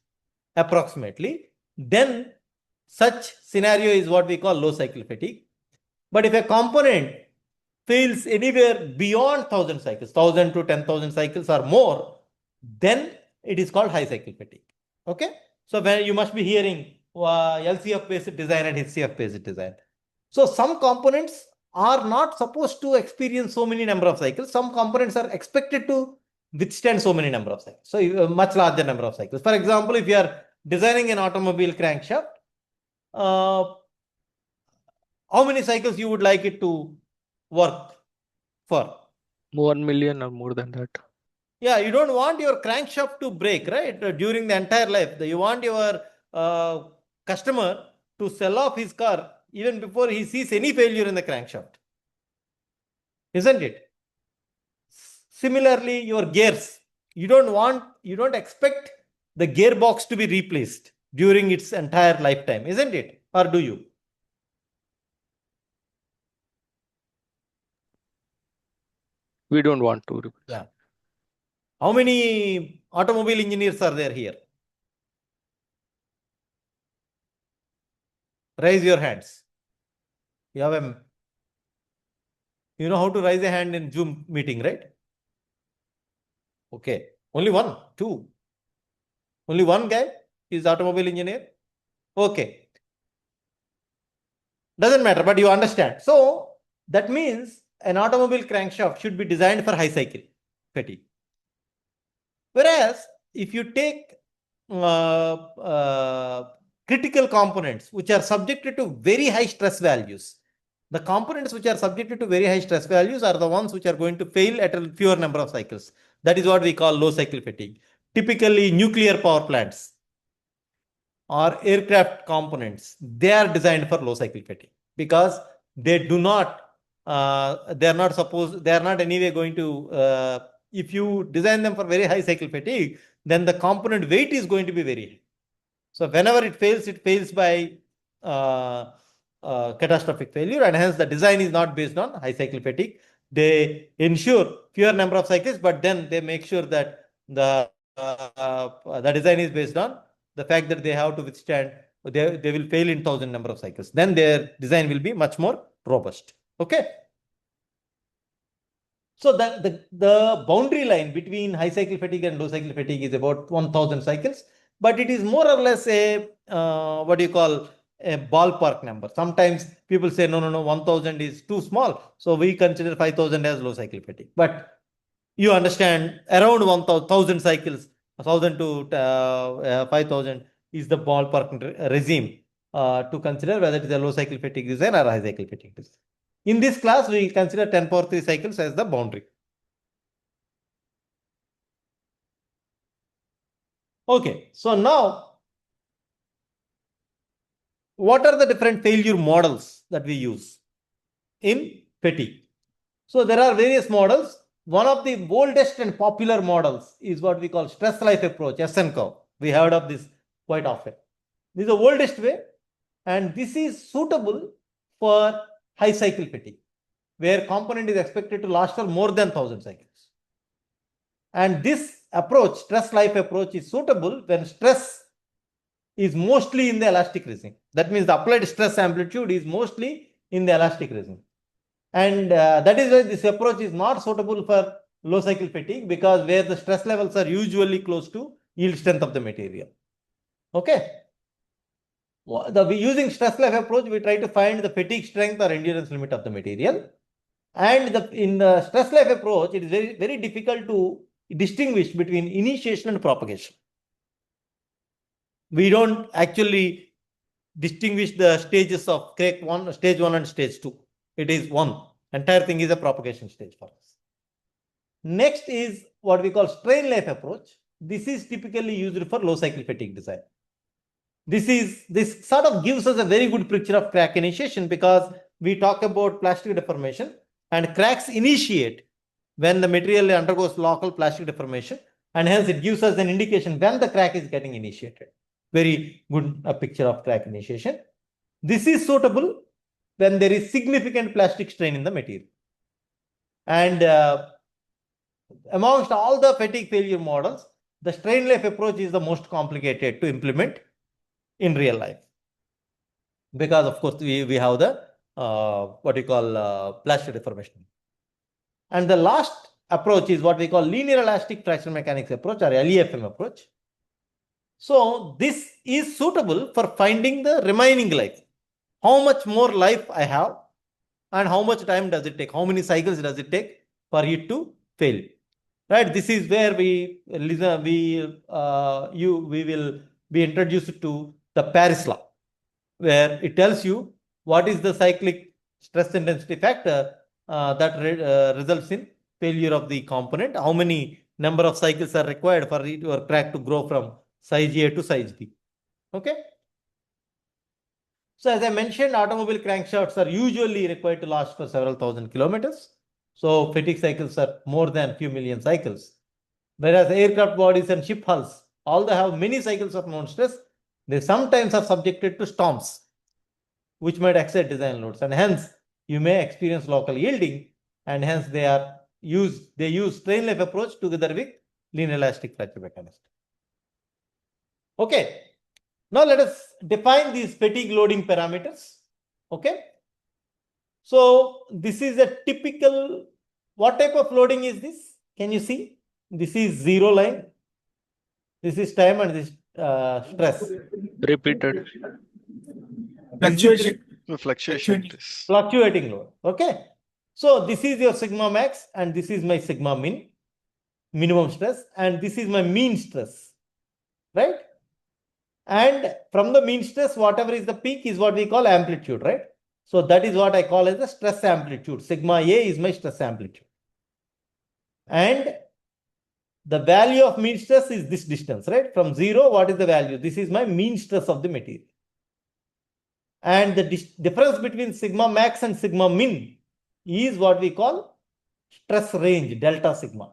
approximately, then such scenario is what we call low cycle fatigue. But if a component fails anywhere beyond 1,000 cycles, 1,000 to 10,000 cycles or more, then it is called high cycle fatigue. Okay. So when you must be hearing LCF based design and HCF based design. So some components are not supposed to experience so many number of cycles. Some components are expected to withstand so many number of cycles. So a much larger number of cycles. For example, if you are designing an automobile crankshaft, how many cycles you would like it to work for? 1 million or more than that. Yeah, you don't want your crankshaft to break, right? During the entire life. You want your customer to sell off his car even before he sees any failure in the crankshaft. Isn't it? Similarly, your gears. You don't expect the gearbox to be replaced during its entire lifetime, isn't it? Or do you? We don't want to replace. Yeah. How many automobile engineers are there here? Raise your hands. You know how to raise a hand in Zoom meeting, right? Okay. Only one, two. Only one guy is automobile engineer. Okay. Doesn't matter, but you understand. So that means an automobile crankshaft should be designed for high cycle fatigue. Whereas if you take critical components which are subjected to very high stress values, the components which are subjected to very high stress values are the ones which are going to fail at a fewer number of cycles. That is what we call low cycle fatigue. Typically nuclear power plants or aircraft components, they are designed for low cycle fatigue because they do not, they are not anyway going to, if you design them for very high cycle fatigue, then the component weight is going to be very high. So whenever it fails by catastrophic failure, and hence the design is not based on high cycle fatigue. They ensure fewer number of cycles, but then they make sure that the design is based on the fact that they have to withstand, they will fail in 1,000 number of cycles. Then their design will be much more robust. Okay. So the boundary line between high cycle fatigue and low cycle fatigue is about 1000 cycles, but it is more or less a what do you call a ballpark number. Sometimes people say no, 1000 is too small, so we consider 5000 as low cycle fatigue. But you understand around 1000 cycles, 1000 to 5000 is the ballpark regime to consider whether it is a low cycle fatigue design or a high cycle fatigue design. In this class, we consider 10 power 3 cycles as the boundary. Okay, so now, what are the different failure models that we use in fatigue? So there are various models. One of the oldest and popular models is what we call stress life approach, SN curve. We heard of this quite often. This is the oldest way, and this is suitable for high cycle fatigue, where component is expected to last for more than 1000 cycles. And this approach, stress life approach, is suitable when stress is mostly in the elastic regime. That means the applied stress amplitude is mostly in the elastic regime. And that is why this approach is not suitable for low cycle fatigue, because where the stress levels are usually close to yield strength of the material. Okay. Using stress life approach, we try to find the fatigue strength or endurance limit of the material. And in the stress life approach, it is very, very difficult to distinguish between initiation and propagation. We don't actually distinguish the stages of crack one, stage 1 and stage 2. It is one. Entire thing is a propagation stage for us. Next is what we call strain life approach. This is typically used for low cycle fatigue design. This sort of gives us a very good picture of crack initiation, because we talk about plastic deformation, and cracks initiate when the material undergoes local plastic deformation, and hence it gives us an indication when the crack is getting initiated. Very good picture of crack initiation. This is suitable when there is significant plastic strain in the material. And amongst all the fatigue failure models, the strain life approach is the most complicated to implement in real life, because of course we have the what we call plastic deformation. And the last approach is what we call linear elastic fracture mechanics approach, or LEFM approach. So this is suitable for finding the remaining life. How much more life I have, and how much time does it take? How many cycles does it take for it to fail? Right. This is where we will be introduced to the Paris law, where it tells you what is the cyclic stress intensity factor that results in failure of the component. How many number of cycles are required for your crack to grow from size A to size B. Okay. So as I mentioned, automobile crankshafts are usually required to last for several thousand kilometers. So fatigue cycles are more than a few million cycles. Whereas aircraft bodies and ship hulls, although have many cycles of known stress, they sometimes are subjected to storms, which might exceed design loads, and hence you may experience local yielding, and hence they use strain life approach together with linear elastic fracture mechanism. Okay. Now let us define these fatigue loading parameters. Okay. So this is a typical, what type of loading is this? Can you see? This is zero line. This is time, and this stress. Repeated. Fluctuating load. Okay. So this is your sigma max, and this is my sigma min, minimum stress, and this is my mean stress. Right? And from the mean stress, whatever is the peak is what we call amplitude, right? So that is what I call as the stress amplitude. Sigma A is my stress amplitude. And the value of mean stress is this distance, right? From 0, what is the value? This is my mean stress of the material. And the difference between sigma max and sigma min is what we call stress range, delta sigma.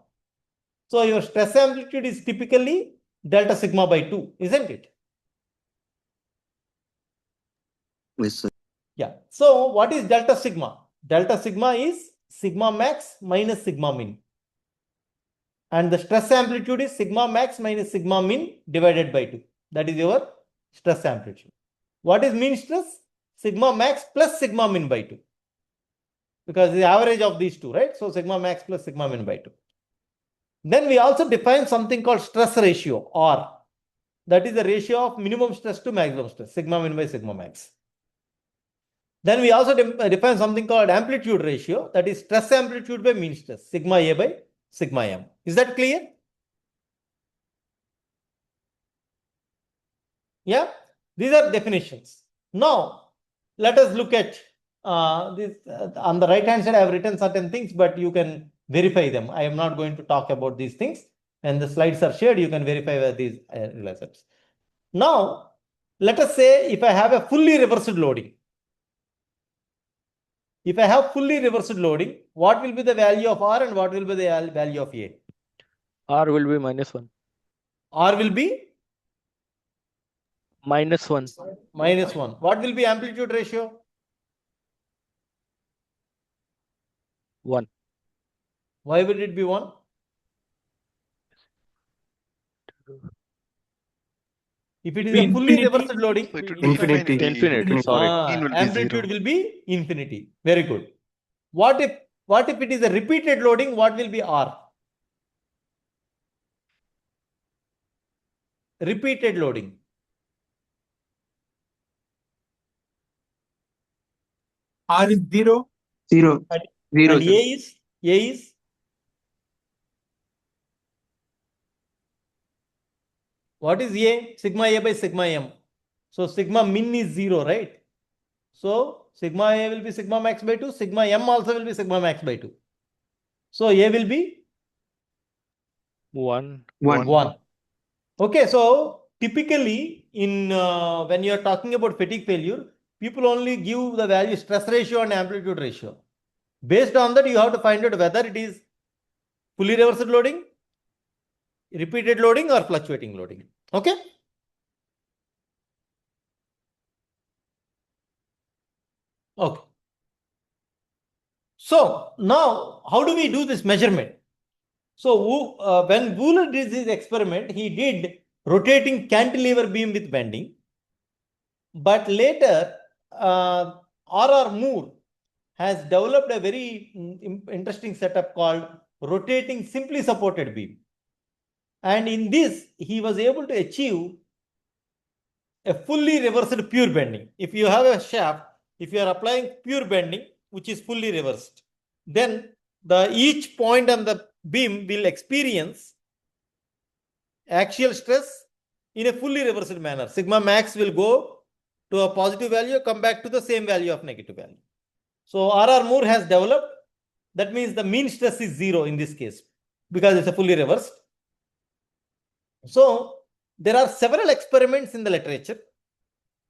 So your stress amplitude is typically delta sigma by 2, isn't it? Yes, sir. Yeah. So what is delta sigma? Delta sigma is sigma max minus sigma min. And the stress amplitude is sigma max minus sigma min divided by 2. That is your stress amplitude. What is mean stress? Sigma max plus sigma min by 2. because the average of these two, right? So sigma max plus sigma min by 2. Then we also define something called stress ratio, R. That is the ratio of minimum stress to maximum stress, sigma min by sigma max. Then we also define something called amplitude ratio, that is stress amplitude by mean stress, sigma A by sigma M. Is that clear? Yeah, these are definitions. Now, let us look at this. On the right hand side, I have written certain things, but you can verify them. I am not going to talk about these things, and the slides are shared. You can verify these relationships. Now, let us say if I have a fully reversed loading. If I have fully reversed loading, what will be the value of R and what will be the value of A? R will be -1. R will be -1. -1. What will be amplitude ratio? 1. Why would it be 1? If it is a fully reversed loading, So it would Infinity. be Infinity, sorry. Mean will be amplitude 0. will be infinity. Very good. What if it is a repeated loading? What will be R? Repeated loading. R is 0. 0. And 0, and sir. A is what is A? Sigma A by sigma M. So sigma min is 0, right? So sigma A will be sigma max by 2. Sigma M also will be sigma max by 2. So A will be 1. 1. 1. Okay, so typically in when you are talking about fatigue failure, people only give the value stress ratio and amplitude ratio. Based on that, you have to find out whether it is fully reversed loading, repeated loading, or fluctuating loading. Okay. Okay. So now, how do we do this measurement? So when Wooler did his experiment, he did rotating cantilever beam with bending. But later, R.R. Moore has developed a very interesting setup called rotating simply supported beam. And in this, he was able to achieve a fully reversed pure bending. If you have a shaft, if you are applying pure bending, which is fully reversed, then each point on the beam will experience axial stress in a fully reversed manner. Sigma max will go to a positive value, come back to the same value of negative value. So R.R. Moore has developed, that means the mean stress is 0 in this case, because it's a fully reversed. So there are several experiments in the literature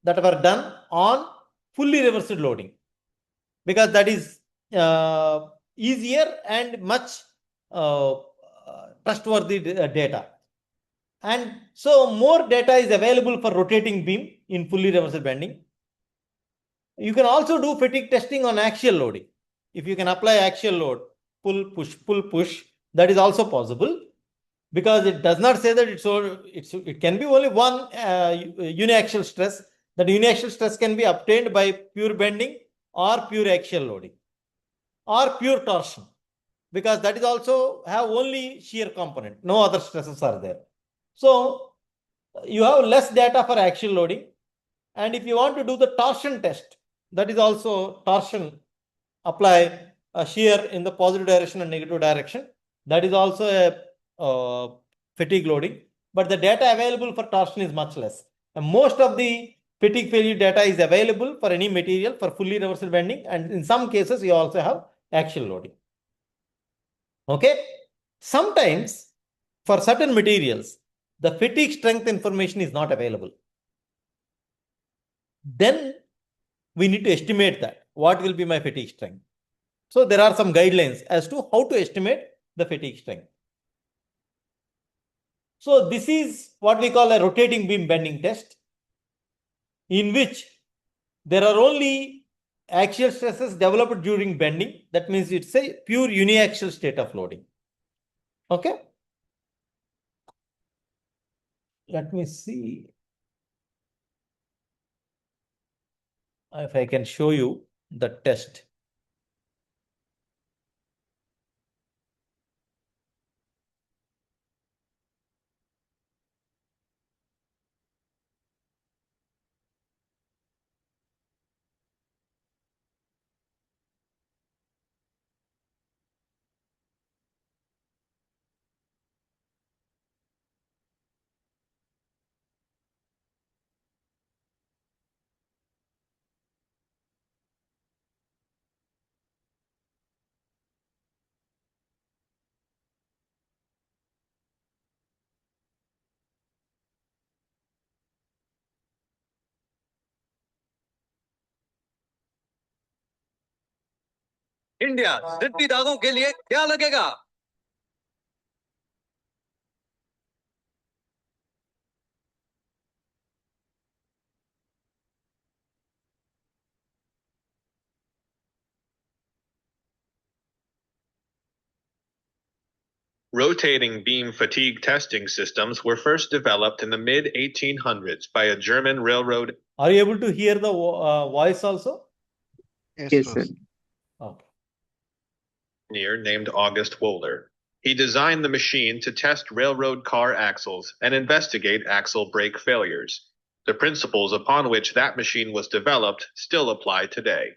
that were done on fully reversed loading, because that is easier and much trustworthy data. And so more data is available for rotating beam in fully reversed bending. You can also do fatigue testing on axial loading. If you can apply axial load, pull, push, that is also possible, because it does not say that it can be only one uniaxial stress. That uniaxial stress can be obtained by pure bending or pure axial loading or pure torsion, because that is also have only shear component, no other stresses are there. So you have less data for axial loading. And if you want to do the torsion test, that is also torsion, apply a shear in the positive direction and negative direction. That is also a fatigue loading, but the data available for torsion is much less. And most of the fatigue failure data is available for any material for fully reversible bending, and in some cases you also have axial loading. Okay, sometimes for certain materials the fatigue strength information is not available. Then we need to estimate that what will be my fatigue strength. So there are some guidelines as to how to estimate the fatigue strength. So this is what we call a rotating beam bending test, in which there are only axial stresses developed during bending. That means it's a pure uniaxial state of loading. Okay. Let me see if I can show you the test. India जिद्दी दागों के लिए क्या लगेगा? Rotating beam fatigue testing systems were first developed in the mid-1800s by a German railroad Are you able to hear the voice also? Yes, sir. Okay. engineer named August Wohler. He designed the machine to test railroad car axles and investigate axle brake failures. The principles upon which that machine was developed still apply today.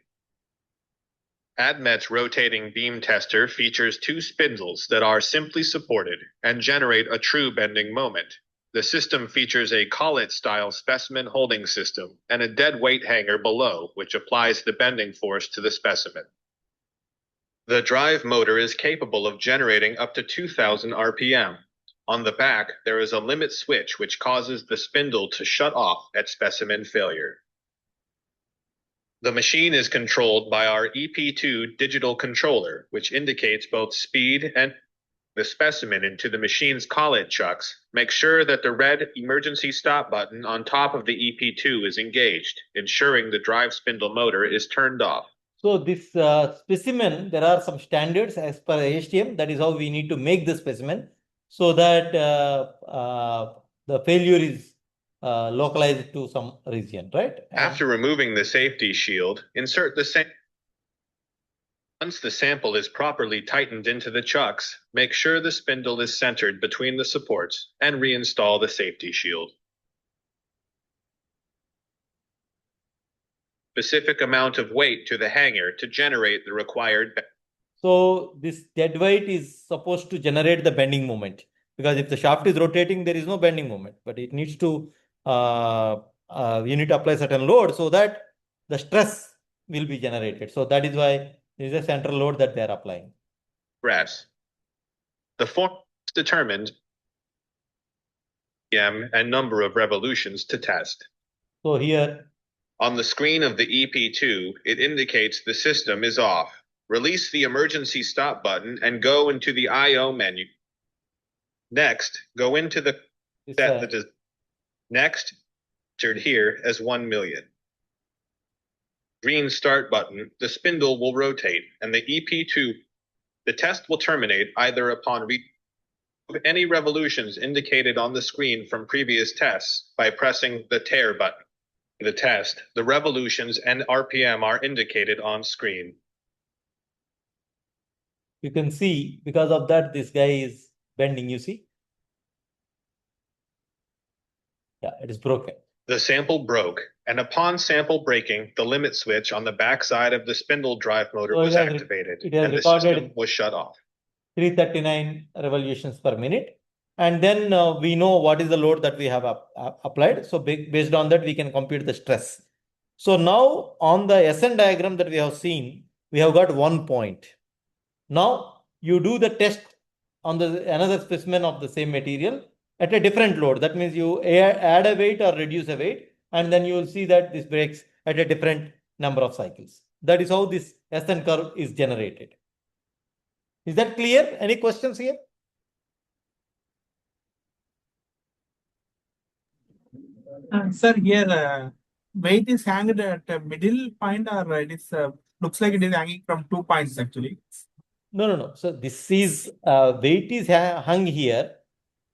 ADMET's rotating beam tester features two spindles that are simply supported and generate a true bending moment. The system features a collet-style specimen holding system and a dead weight hanger below, which applies the bending force to the specimen. The drive motor is capable of generating up to 2,000 RPM. On the back, there is a limit switch which causes the spindle to shut off at specimen failure. The machine is controlled by our EP2 digital controller, which indicates both speed and the specimen into the machine's collet chucks. Make sure that the red emergency stop button on top of the EP2 is engaged, ensuring the drive spindle motor is turned off. So this specimen, there are some standards as per ASTM. That is how we need to make the specimen so that the failure is localized to some region, right? After removing the safety shield, insert the sample. Once the sample is properly tightened into the chucks, make sure the spindle is centered between the supports and reinstall the safety shield. Specific amount of weight to the hanger to generate the required. So this dead weight is supposed to generate the bending moment, because if the shaft is rotating, there is no bending moment, but it needs to, you need to apply certain load so that the stress will be generated. So that is why there is a central load that they are applying. Press. The force determined and number of revolutions to test. So here, on the screen of the EP2, it indicates the system is off. Release the emergency stop button and go into the I/O menu. Next, go into the set that is next, entered here as 1 million. Green start button, the spindle will rotate, and the EP2, the test will terminate either upon any revolutions indicated on the screen from previous tests by pressing the tear button. The test, the revolutions and RPM are indicated on screen. you can see, because of that, this guy is bending, you see? Yeah, it is broken. The sample broke, and upon sample breaking, the limit switch on the back side of the spindle drive motor was activated, and the system was shut off. 339 revolutions per minute. And then we know what is the load that we have applied. So based on that, we can compute the stress. So now on the SN diagram that we have seen, we have got 1 point. Now you do the test on the another specimen of the same material at a different load. That means you add a weight or reduce a weight, and then you will see that this breaks at a different number of cycles. That is how this SN curve is generated. Is that clear? Any questions here? Sir, here weight is hanged at a middle point, or it is looks like it is hanging from 2 points actually. No. So this is weight is hung here,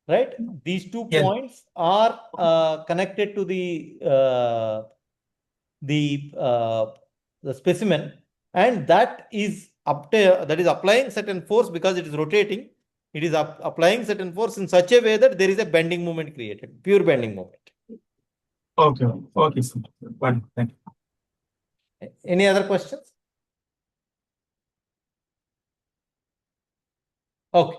right? These 2 points are connected to the specimen, and that is applying certain force because it is rotating. It is applying certain force in such a way that there is a bending moment created, pure bending moment. Okay, sir. Thank you. Any other questions? Okay.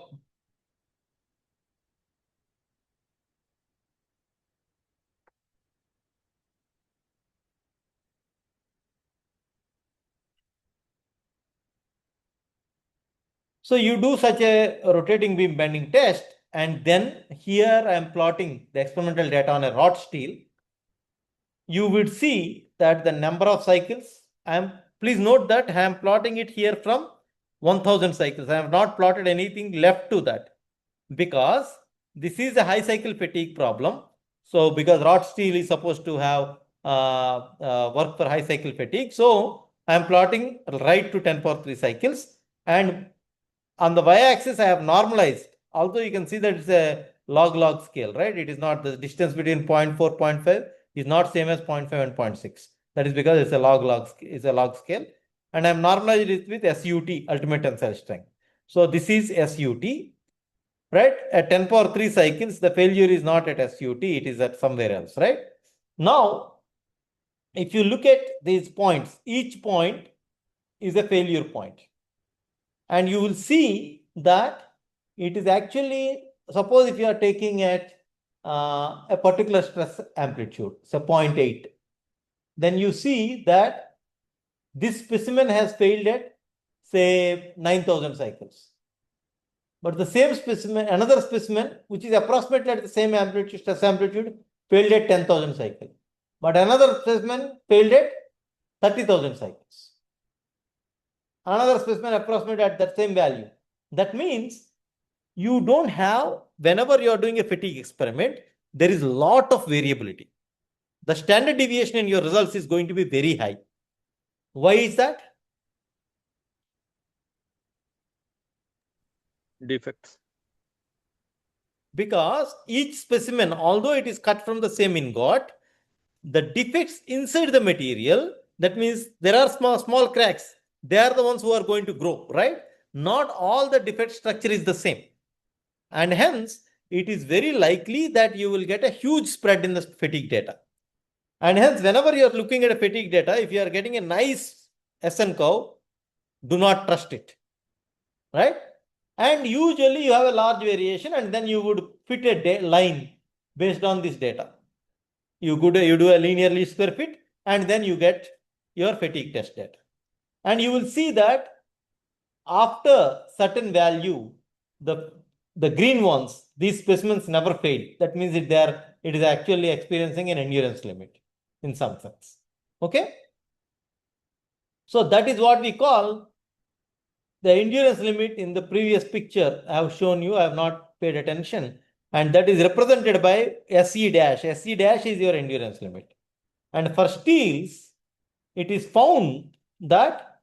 So you do such a rotating beam bending test, and then here I am plotting the experimental data on a wrought steel. You would see that the number of cycles, please note that I am plotting it here from 1000 cycles. I have not plotted anything left to that because this is a high cycle fatigue problem. So because wrought steel is supposed to have work for high cycle fatigue. So I am plotting right to 10 power 3 cycles, and on the y-axis I have normalized. Although you can see that it's a log scale, right? It is not the distance between 0.4, 0.5 is not same as 0.5 and 0.6. That is because it's a log scale, and I'm normalized it with SUT, ultimate tensile strength. So this is SUT, right? At 10 power 3 cycles, the failure is not at SUT, it is at somewhere else, right? Now, if you look at these points, each point is a failure point. And you will see that it is actually, suppose if you are taking at a particular stress amplitude, say 0.8, then you see that this specimen has failed at, say, 9,000 cycles. But the same specimen, another specimen, which is approximately at the same amplitude, stress amplitude, failed at 10,000 cycles. But another specimen failed at 30,000 cycles. Another specimen approximately at that same value. That means you don't have, whenever you are doing a fatigue experiment, there is a lot of variability. The standard deviation in your results is going to be very high. Why is that? Defects. Because each specimen, although it is cut from the same ingot, the defects inside the material, that means there are small cracks. They are the ones who are going to grow, right? Not all the defect structure is the same. And hence, it is very likely that you will get a huge spread in the fatigue data. And hence, whenever you are looking at a fatigue data, if you are getting a nice SN curve, do not trust it, right? And usually you have a large variation, and then you would fit a line based on this data. You do a linear least square fit, and then you get your fatigue test data. And you will see that after certain value, the green ones, these specimens never fail. That means it is actually experiencing an endurance limit in some sense. Okay? So that is what we call the endurance limit. In the previous picture I have shown you, I have not paid attention, and that is represented by SE dash. SE dash is your endurance limit. And for steels, it is found that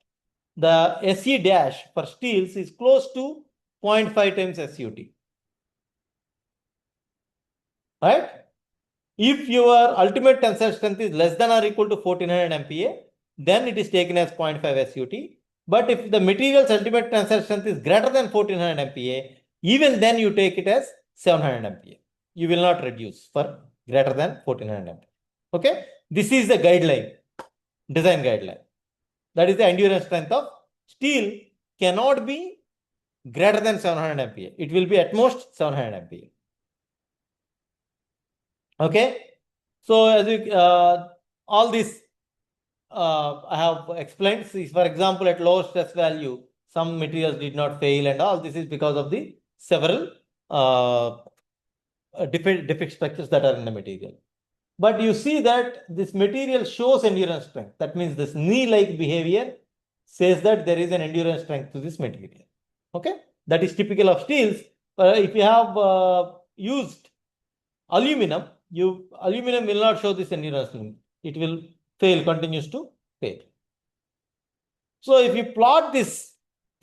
the SE dash for steels is close to 0.5 times SUT. Right? If your ultimate tensile strength is less than or equal to 1400 MPa, then it is taken as 0.5 SUT. But if the material's ultimate tensile strength is greater than 1400 MPa, even then you take it as 700 MPa. You will not reduce for greater than 1400 MPa. Okay? This is the guideline, design guideline. That is the endurance strength of steel cannot be greater than 700 MPa. It will be at most 700 MPa. Okay? So as you, all this I have explained. See, for example, at lower stress value, some materials did not fail, and all this is because of the several defect structures that are in the material. But you see that this material shows endurance strength. That means this knee-like behavior says that there is an endurance strength to this material. Okay? That is typical of steels. If you have used aluminum, aluminum will not show this endurance limit. It will fail, continues to fail. So if you plot this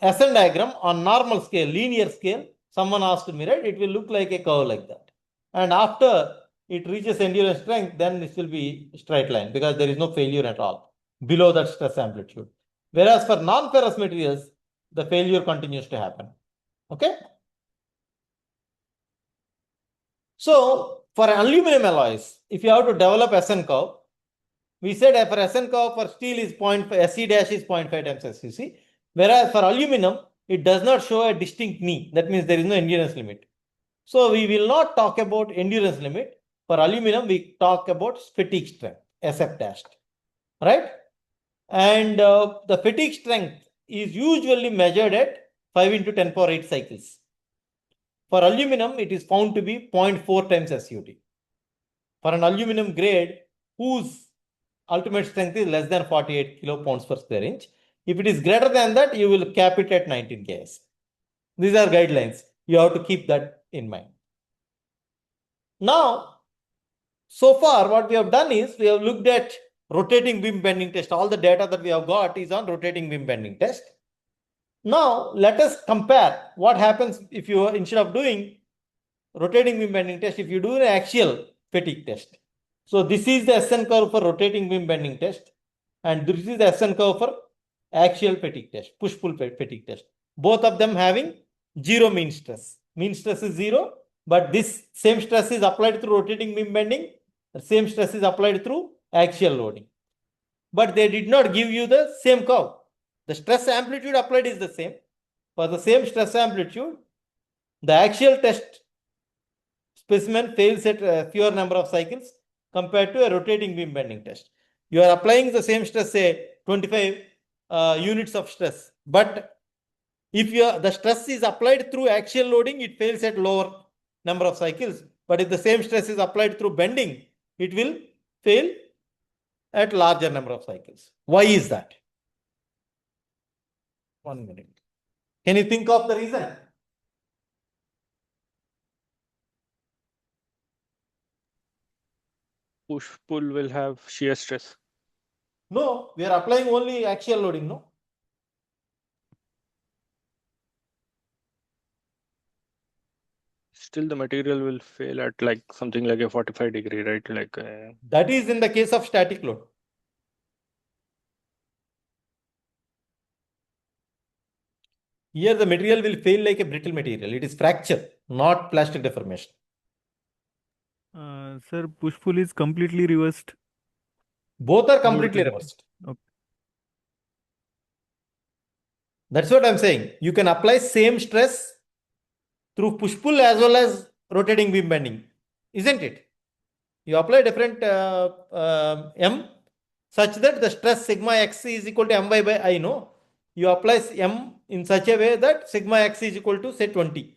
SN diagram on normal scale, linear scale, someone asked me, right? It will look like a curve like that. And after it reaches endurance strength, then this will be straight line because there is no failure at all below that stress amplitude. Whereas for non-ferrous materials, the failure continues to happen. Okay? So for aluminum alloys, if you have to develop SN curve, we said for SN curve for steel is 0.5, SE dash is 0.5 times SUC. Whereas for aluminum, it does not show a distinct knee. That means there is no endurance limit. So we will not talk about endurance limit. For aluminum, we talk about fatigue strength, SF dash, right? And the fatigue strength is usually measured at 5 into 10 power 8 cycles. For aluminum, it is found to be 0.4 times SUT. For an aluminum grade whose ultimate strength is less than 48 kilopounds per square inch, If it is greater than that, you will cap it at 19 ks. These are guidelines. You have to keep that in mind. Now, so far, what we have done is we have looked at rotating beam bending test. All the data that we have got is on rotating beam bending test. Now, let us compare what happens if you, instead of doing rotating beam bending test, if you do an axial fatigue test. So this is the SN curve for rotating beam bending test, and this is the SN curve for axial fatigue test, push-pull fatigue test. Both of them having zero mean stress. Mean stress is zero, but this same stress is applied through rotating beam bending. The same stress is applied through axial loading. But they did not give you the same curve. The stress amplitude applied is the same. For the same stress amplitude, the axial test specimen fails at a fewer number of cycles compared to a rotating beam bending test. You are applying the same stress, say 25 units of stress, but if the stress is applied through axial loading, it fails at lower number of cycles. But if the same stress is applied through bending, it will fail at larger number of cycles. Why is that? 1 minute. Can you think of the reason? Push pull will have shear stress. No, we are applying only axial loading, no? Still, the material will fail at like something like a 45-degree, right? Like that is in the case of static load. Here the material will fail like a brittle material. It is fracture, not plastic deformation. Sir, push-pull is completely reversed. Both are completely reversed. Okay. That's what I'm saying. You can apply same stress through push-pull as well as rotating beam bending, isn't it? You apply different M such that the stress sigma x is equal to my by I, no? You apply M in such a way that sigma x is equal to say 20,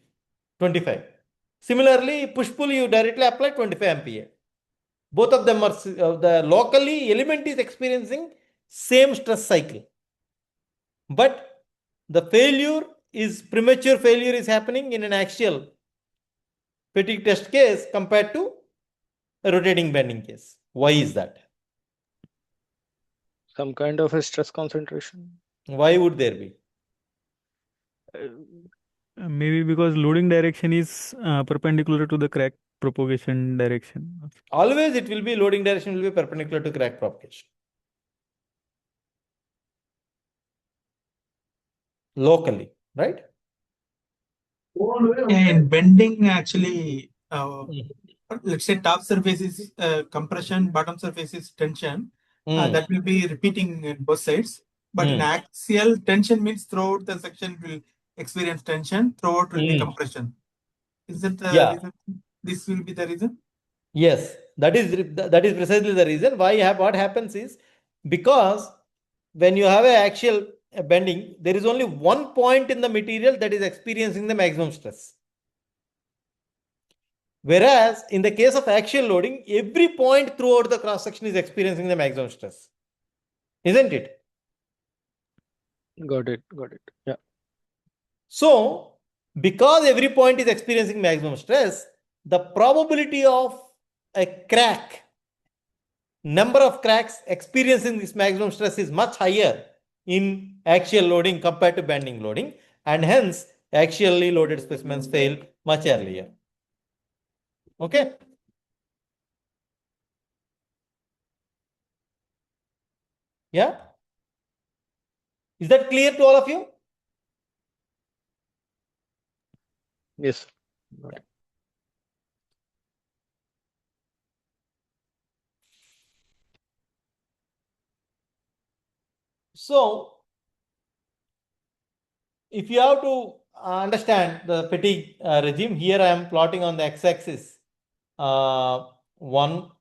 25. Similarly, push-pull you directly apply 25 MPa. Both of them are, the locally element is experiencing same stress cycle. But the failure is, premature failure is happening in an axial fatigue test case compared to a rotating bending case. Why is that? some kind of a stress concentration. Why would there be? Maybe because loading direction is perpendicular to the crack propagation direction. Always it will be, loading direction will be perpendicular to crack propagation. Locally, right? And bending actually, let's say top surface is compression, bottom surface is tension. That will be repeating in both sides. But in axial, tension means throughout the section will experience tension, throughout will be compression. Is it this will be the reason? Yes, that is precisely the reason. What happens is, because when you have an axial bending, there is only one point in the material that is experiencing the maximum stress. Whereas in the case of axial loading, every point throughout the cross section is experiencing the maximum stress, isn't it? Got it. Yeah. So, because every point is experiencing maximum stress, the probability of a crack, number of cracks experiencing this maximum stress is much higher in axial loading compared to bending loading, and hence axially loaded specimens fail much earlier. Okay. Yeah. Is that clear to all of you? Yes. So, if you have to understand the fatigue regime, here I am plotting on the x-axis 1,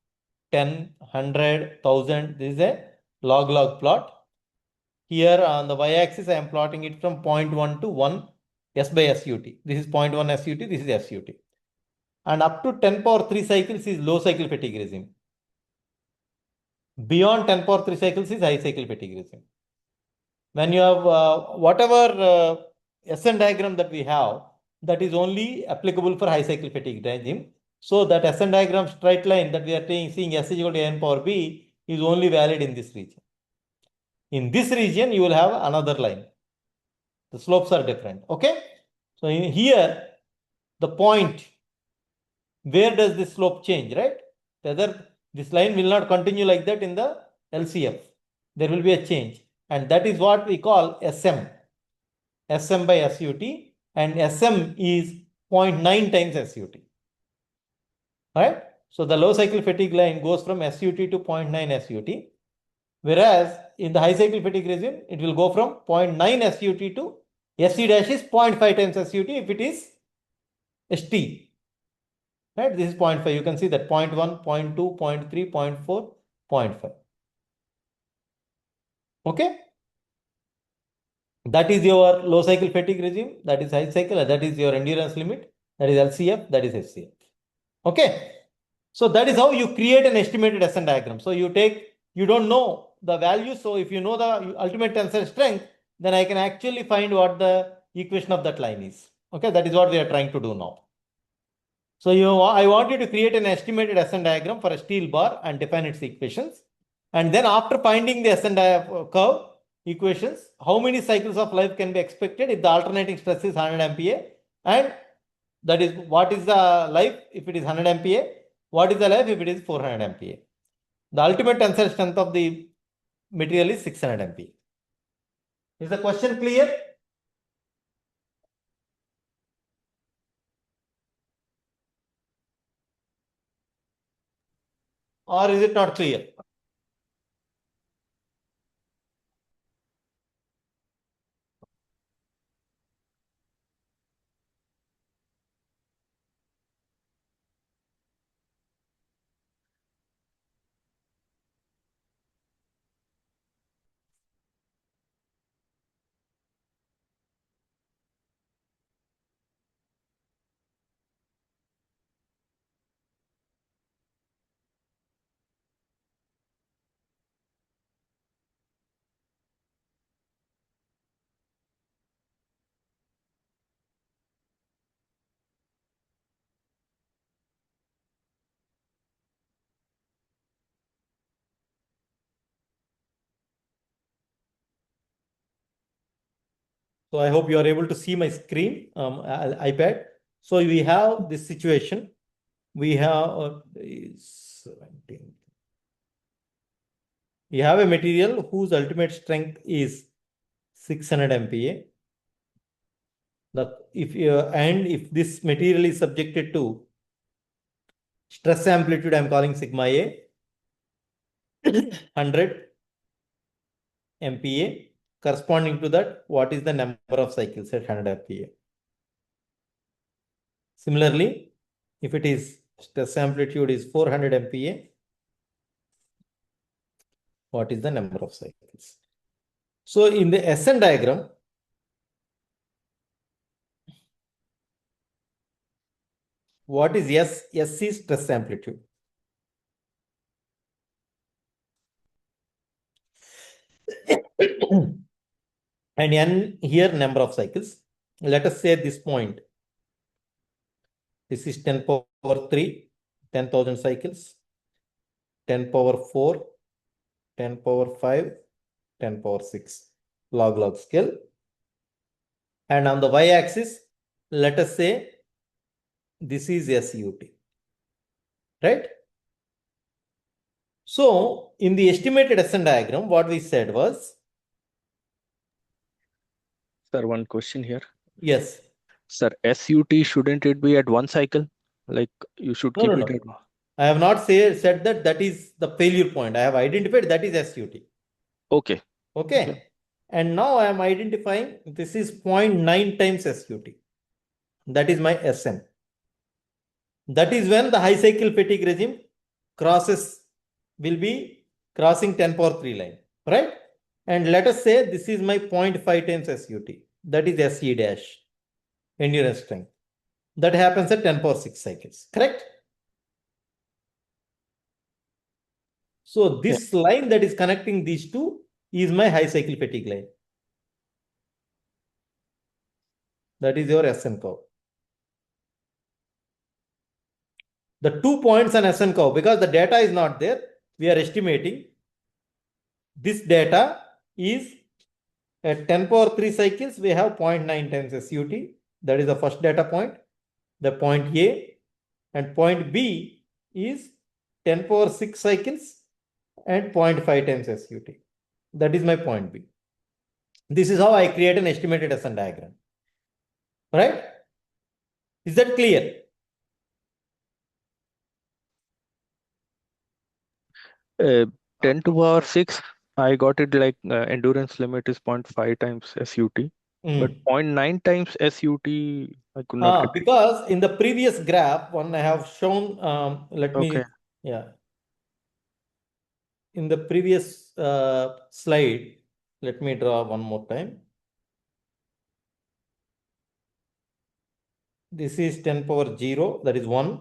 10, 100, 1000. This is a log plot. Here on the y-axis, I am plotting it from 0.1 to 1 S by SUT. This is 0.1 SUT, this is SUT. And up to 10 power 3 cycles is low cycle fatigue regime. Beyond 10 power 3 cycles is high cycle fatigue regime. When you have whatever SN diagram that we have, that is only applicable for high cycle fatigue regime. So that SN diagram straight line that we are seeing S is equal to N power B is only valid in this region. In this region, you will have another line. The slopes are different. Okay. So in here, the point, where does this slope change, right? Whether this line will not continue like that in the LCF. There will be a change. And that is what we call SM. SM by SUT. And SM is 0.9 times SUT. Right? So the low cycle fatigue line goes from SUT to 0.9 SUT. Whereas in the high cycle fatigue regime, it will go from 0.9 SUT to SC dash is 0.5 times SUT if it is ST. Right? This is 0.5. You can see that 0.1, 0.2, 0.3, 0.4, 0.5. Okay. That is your low cycle fatigue regime. That is high cycle. That is your endurance limit. That is LCF. That is SCF. Okay. So that is how you create an estimated SN diagram. So you don't know the value. So if you know the ultimate tensile strength, then I can actually find what the equation of that line is. Okay. That is what we are trying to do now. So I want you to create an estimated SN diagram for a steel bar and define its equations. And then after finding the SN curve equations, how many cycles of life can be expected if the alternating stress is 100 MPa? And that is, what is the life if it is 100 MPa? What is the life if it is 400 MPa? The ultimate tensile strength of the material is 600 MPa. Is the question clear? Or is it not clear? So I hope you are able to see my screen, iPad. So we have this situation. We have 17. We have a material whose ultimate strength is 600 MPa. If this material is subjected to stress amplitude, I'm calling sigma A, 100 MPa. Corresponding to that, what is the number of cycles at 100 MPa? Similarly, if it is stress amplitude is 400 MPa, what is the number of cycles? So in the SN diagram, what is S? S is stress amplitude. And N here number of cycles. Let us say this point. This is 10 power 3, 10,000 cycles, 10 power 4, 10 power 5, 10 power 6, log scale. And on the y-axis, let us say this is SUT, right? So in the estimated SN diagram, what we said was, Sir, one question here. yes. Sir, SUT, shouldn't it be at one cycle? Like you should keep it at one. I have not said that is the failure point. I have identified that is SUT. Okay. Okay. And now I am identifying this is 0.9 times SUT. That is my SM. That is when the high cycle fatigue regime will be crossing 10 power 3 line, right? And let us say this is my 0.5 times SUT. That is SE dash, endurance strength. That happens at 10 power 6 cycles, correct? So this line that is connecting these two is my high cycle fatigue line. That is your SN curve. The 2 points on SN curve, because the data is not there, we are estimating this data is at 10 power 3 cycles, we have 0.9 times SUT. That is the first data point, the point A. And point B is 10 power 6 cycles and 0.5 times SUT. That is my point B. This is how I create an estimated SN diagram. Right? Is that clear? Uh, 10 to power 6, I got it like endurance limit is 0.5 times SUT, but 0.9 times SUT, I could not get it. Because in the previous graph, one I have shown, let me, Okay. yeah. In the previous slide, let me draw one more time. This is 10 power 0, that is 1,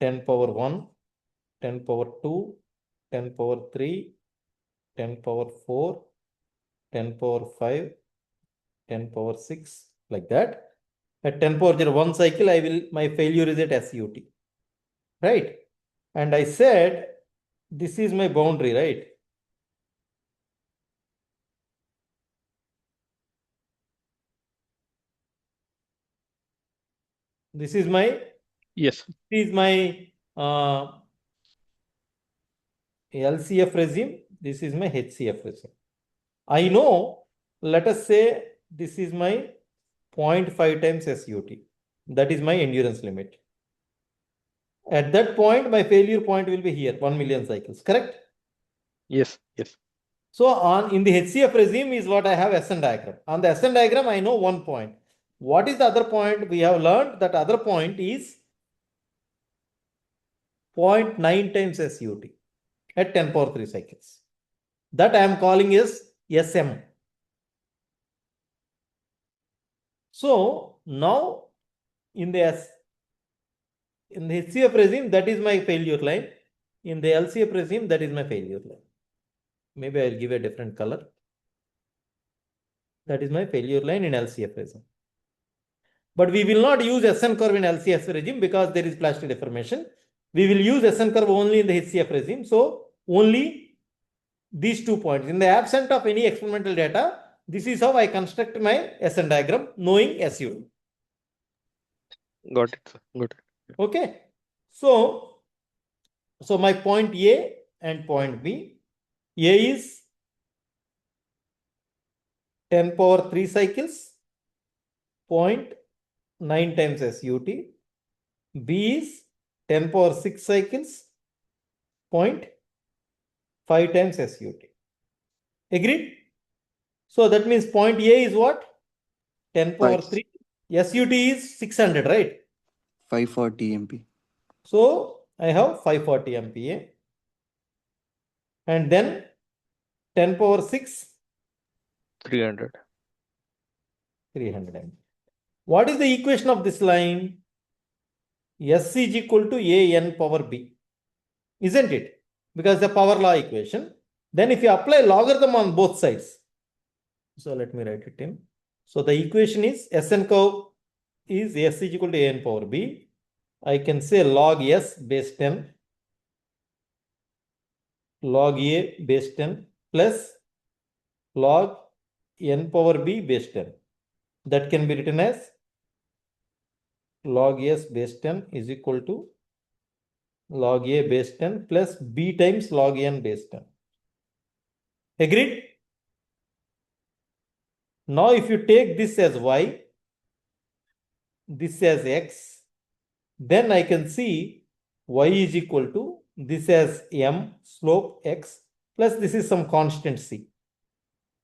10 power 1, 10 power 2, 10 power 3, 10 power 4, 10 power 5, 10 power 6, like that. At 10 power 0, one cycle, my failure is at SUT. Right? And I said, this is my boundary, right? This is my, yes. This is my LCF regime. This is my HCF regime. I know, let us say this is my 0.5 times SUT. That is my endurance limit. At that point, my failure point will be here, 1 million cycles, correct? Yes, yes. So in the HCF regime is what I have SN diagram. On the SN diagram, I know one point. What is the other point? We have learned that other point is 0.9 times SUT at 10 power 3 cycles. That I am calling as SM. So now in the HCF regime, that is my failure line. In the LCF regime, that is my failure line. Maybe I'll give a different color. That is my failure line in LCF regime. But we will not use SN curve in LCF regime because there is plastic deformation. We will use SN curve only in the HCF regime. So only these 2 points. In the absence of any experimental data, this is how I construct my SN diagram knowing SU. Got it, sir. Got it. Okay. So my point A and point B. A is 10 power 3 cycles, 0.9 times SUT. B is 10 power 6 cycles, 0.5 times SUT. Agreed? So that means point A is what? 10 power 3. SUT is 600, right? 540 MP. So I have 540 MPa. And then 10 power 6. 300. 300 MPa. What is the equation of this line? S is equal to AN power B. Isn't it? Because the power law equation. Then if you apply logarithm on both sides. So let me write it in. So the equation is SN curve is S is equal to AN power B. I can say log S base 10 log A base 10 plus log N power B base 10. That can be written as log S base 10 is equal to log A base 10 plus B times log N base 10. Agreed? Now if you take this as Y, this as X, then I can see Y is equal to this as M slope X plus this is some constant C.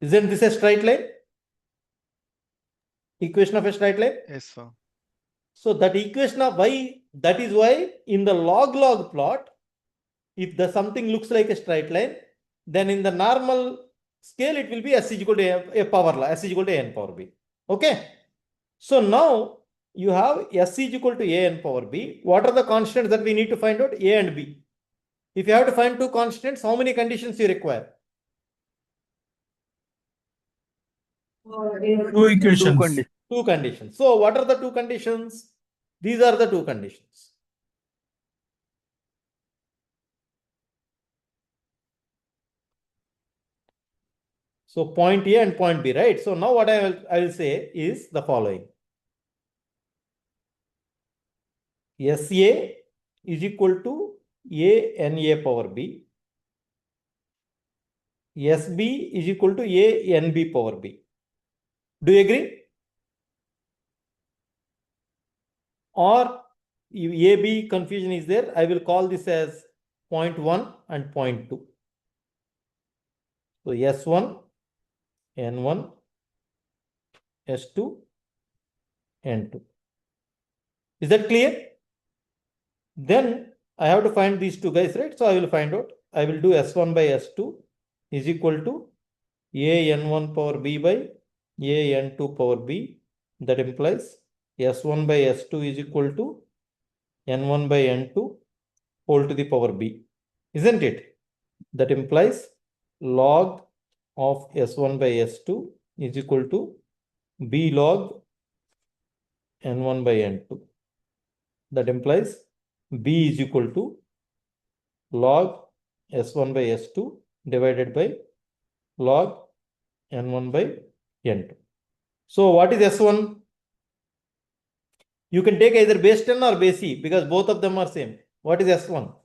Isn't this a straight line? Equation of a straight line? Yes, sir. So that equation of Y, that is why in the log plot, if the something looks like a straight line, then in the normal scale, it will be S is equal to a power law, S is equal to N power B. Okay. So now you have S is equal to A N power B. What are the constants that we need to find out? A and B. If you have to find two constants, how many conditions you require? Two equations. Two conditions. So what are the two conditions? These are the two conditions. So point A and point B, right? So now what I will say is the following. SA is equal to A NA power B. SB is equal to A NB power B. Do you agree? Or if AB confusion is there, I will call this as point 1 and point 2. So S1, N1, S2, N2. Is that clear? Then I have to find these two guys, right? So I will find out. I will do S1 by S2 is equal to A N1 power B by A N2 power B. That implies S1 by S2 is equal to N1 by N2 whole to the power B. Isn't it? That implies log of S1 by S2 is equal to B log N1 by N2. That implies B is equal to log S1 by S2 divided by log N1 by N2. So what is S1? You can take either base 10 or base E because both of them are same. What is S1?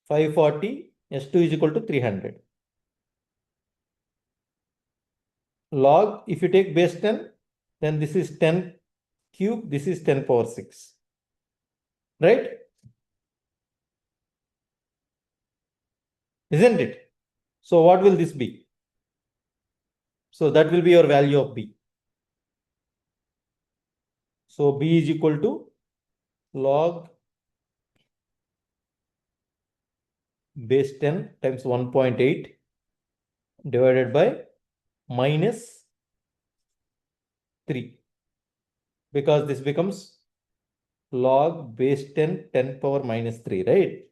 540, S2 is equal to 300. Log, if you take base 10, then this is 10 cube, this is 10 power 6. Right? Isn't it? So what will this be? So that will be your value of B. So B is equal to log base 10 times 1.8 divided by minus 3. Because this becomes log base 10, 10 power minus 3, right?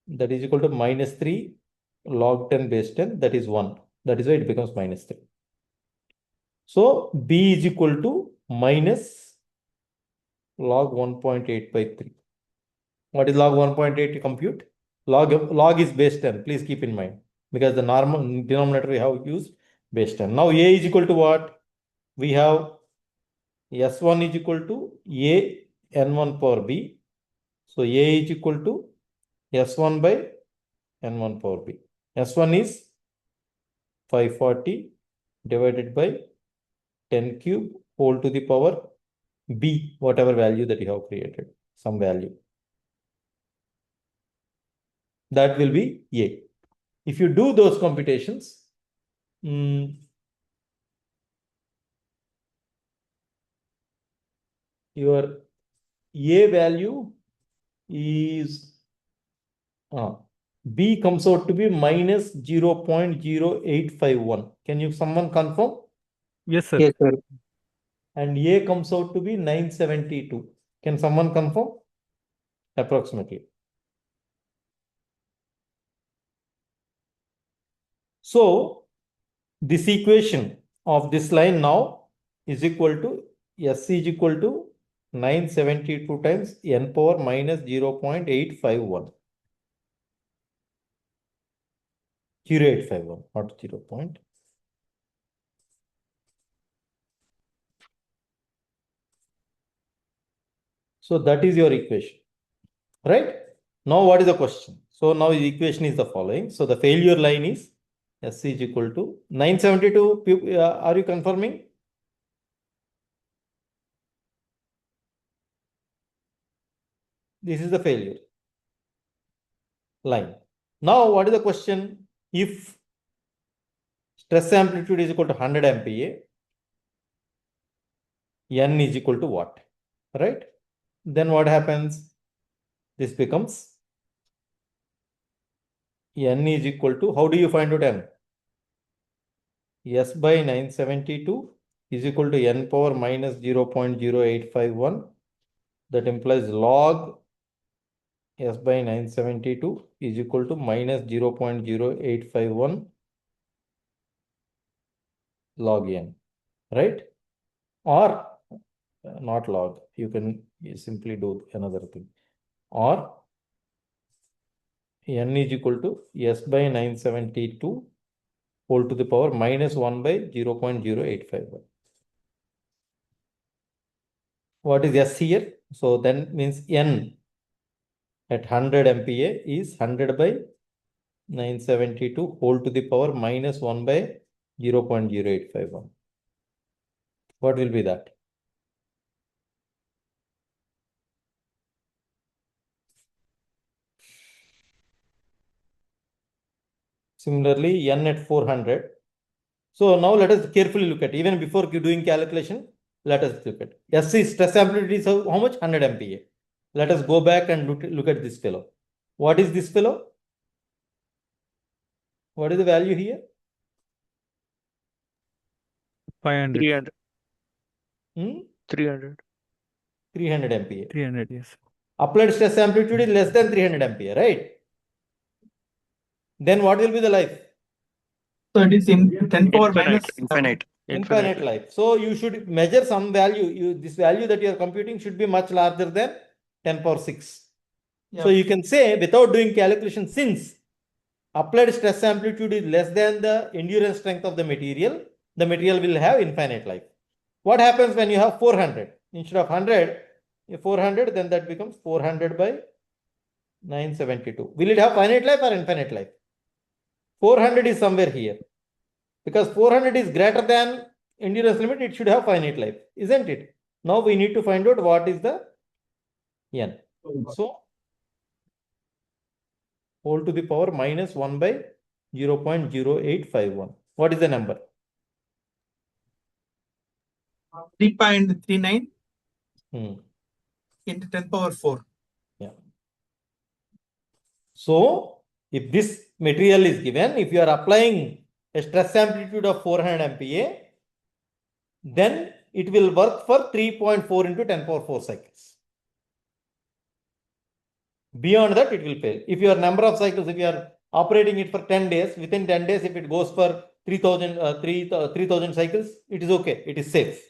That is equal to minus 3 log 10 base 10, that is 1. That is why it becomes minus 3. So B is equal to minus log 1.8 by 3. What is log 1.8 to compute? Log is base 10. Please keep in mind. Because the normal denominator we have used base 10. Now A is equal to what? We have S1 is equal to A N1 power B. So A is equal to S1 by N1 power B. S1 is 540 divided by 10 cube whole to the power B, whatever value that you have created, some value. That will be A. If you do those computations, your A value is B comes out to be minus 0.0851. Can someone confirm? Yes, sir. Yes, sir. And A comes out to be 972. Can someone confirm? Approximately. So this equation of this line now is equal to S is equal to 972 times n power minus 0.851. 0851, not 0 point. So that is your equation, right? Now what is the question? So now the equation is the following. So the failure line is S is equal to 972. Are you confirming? This is the failure line. Now what is the question? If stress amplitude is equal to 100 MPa, N is equal to what? Right? Then what happens? This becomes N is equal to, how do you find out N? S by 972 is equal to N power minus 0.0851. That implies log S by 972 is equal to minus 0.0851 log n, right? Or not log, you can simply do another thing. Or n is equal to s by 972 whole to the power minus 1 by 0.0851. What is s here? So then means n at 100 MPa is 100 by 972 whole to the power minus 1 by 0.0851. What will be that? Similarly, n at 400. So now let us carefully look at, even before doing calculation, let us look at. S is stress amplitude is how much? 100 MPa. Let us go back and look at this fellow. What is this fellow? What is the value here? 500. 300. Hmm? 300. 300 MPa. 300, yes. Applied stress amplitude is less than 300 MPa, right? Then what will be the life? So it is in 10 power minus Infinite life. So you should measure some value. This value that you are computing should be much larger than 10 power 6. So you can say, without doing calculation, since applied stress amplitude is less than the endurance strength of the material will have infinite life. What happens when you have 400? Instead of 100, 400, then that becomes 400 by 972. Will it have finite life or infinite life? 400 is somewhere here. Because 400 is greater than endurance limit, it should have finite life, isn't it? Now we need to find out what is the n. So whole to the power minus 1 by 0.0851. What is the number? 3.39 into 10 power 4. Yeah. So if this material is given, if you are applying a stress amplitude of 400 MPa, then it will work for 3.4 into 10 power 4 cycles. Beyond that, it will fail. If your number of cycles, if you are operating it for 10 days, within 10 days, if it goes for 3000 cycles, it is okay. It is safe.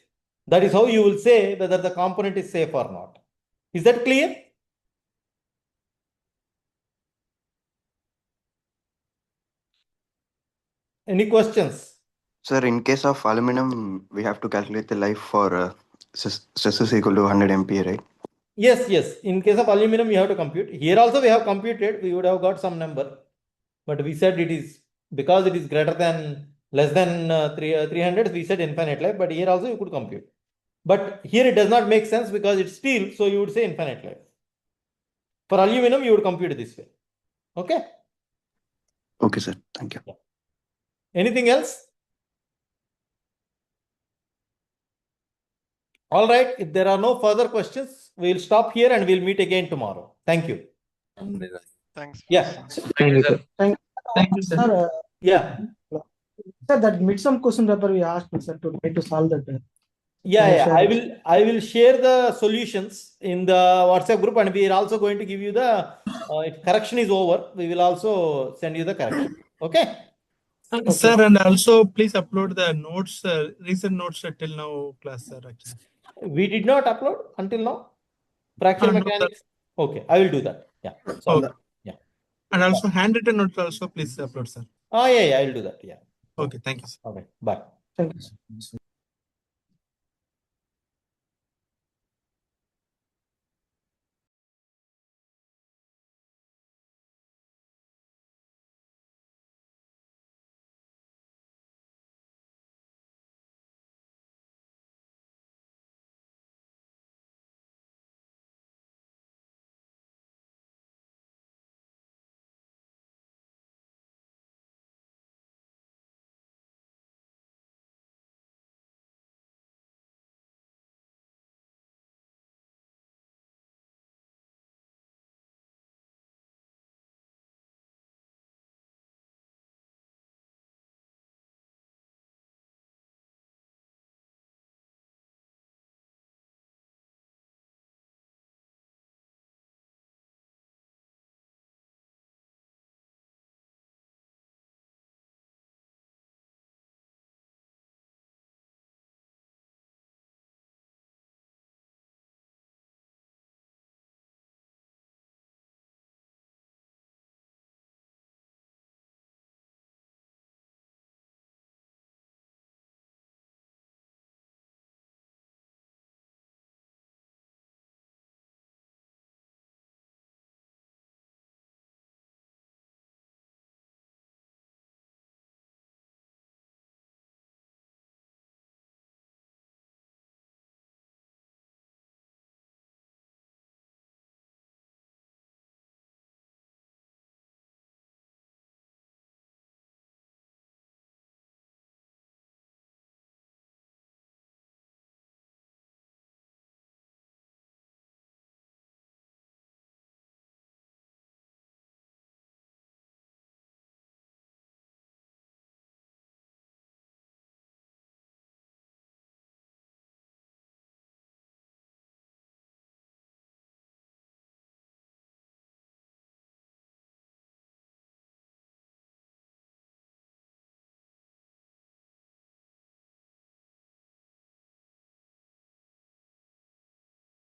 That is how you will say whether the component is safe or not. Is that clear? Any questions? Sir, in case of aluminum, we have to calculate the life for stress is equal to 100 MPa, right? Yes, yes. In case of aluminum, you have to compute. Here also we have computed. We would have got some number. But we said it is, because it is greater than, less than 300, we said infinite life. But here also you could compute. But here it does not make sense because it's steel. So you would say infinite life. For aluminum, you would compute this way. Okay? Okay, sir. Thank you. Yeah. Anything else? All right. If there are no further questions, we will stop here and we'll meet again tomorrow. Thank you. Thanks. Yeah. Thank you, sir. Thank you, sir. Sir, Yeah. sir, that midsum question paper we asked, sir, to try to solve that. Yeah, Can you yeah. share I will share the solutions in the WhatsApp group, and we are also going to give you the if correction is over, we will also send you the correction. Okay. Sir, and also please upload the notes, recent notes till now class, sir. Actually. We did not upload until now. Fracture No, mechanics. Okay, I will do that. Yeah. So, Okay. yeah. And also handwritten notes also please upload, sir. Oh, yeah, I will do that. Yeah. Okay, thank you, sir. Okay. Bye. Thank you, sir.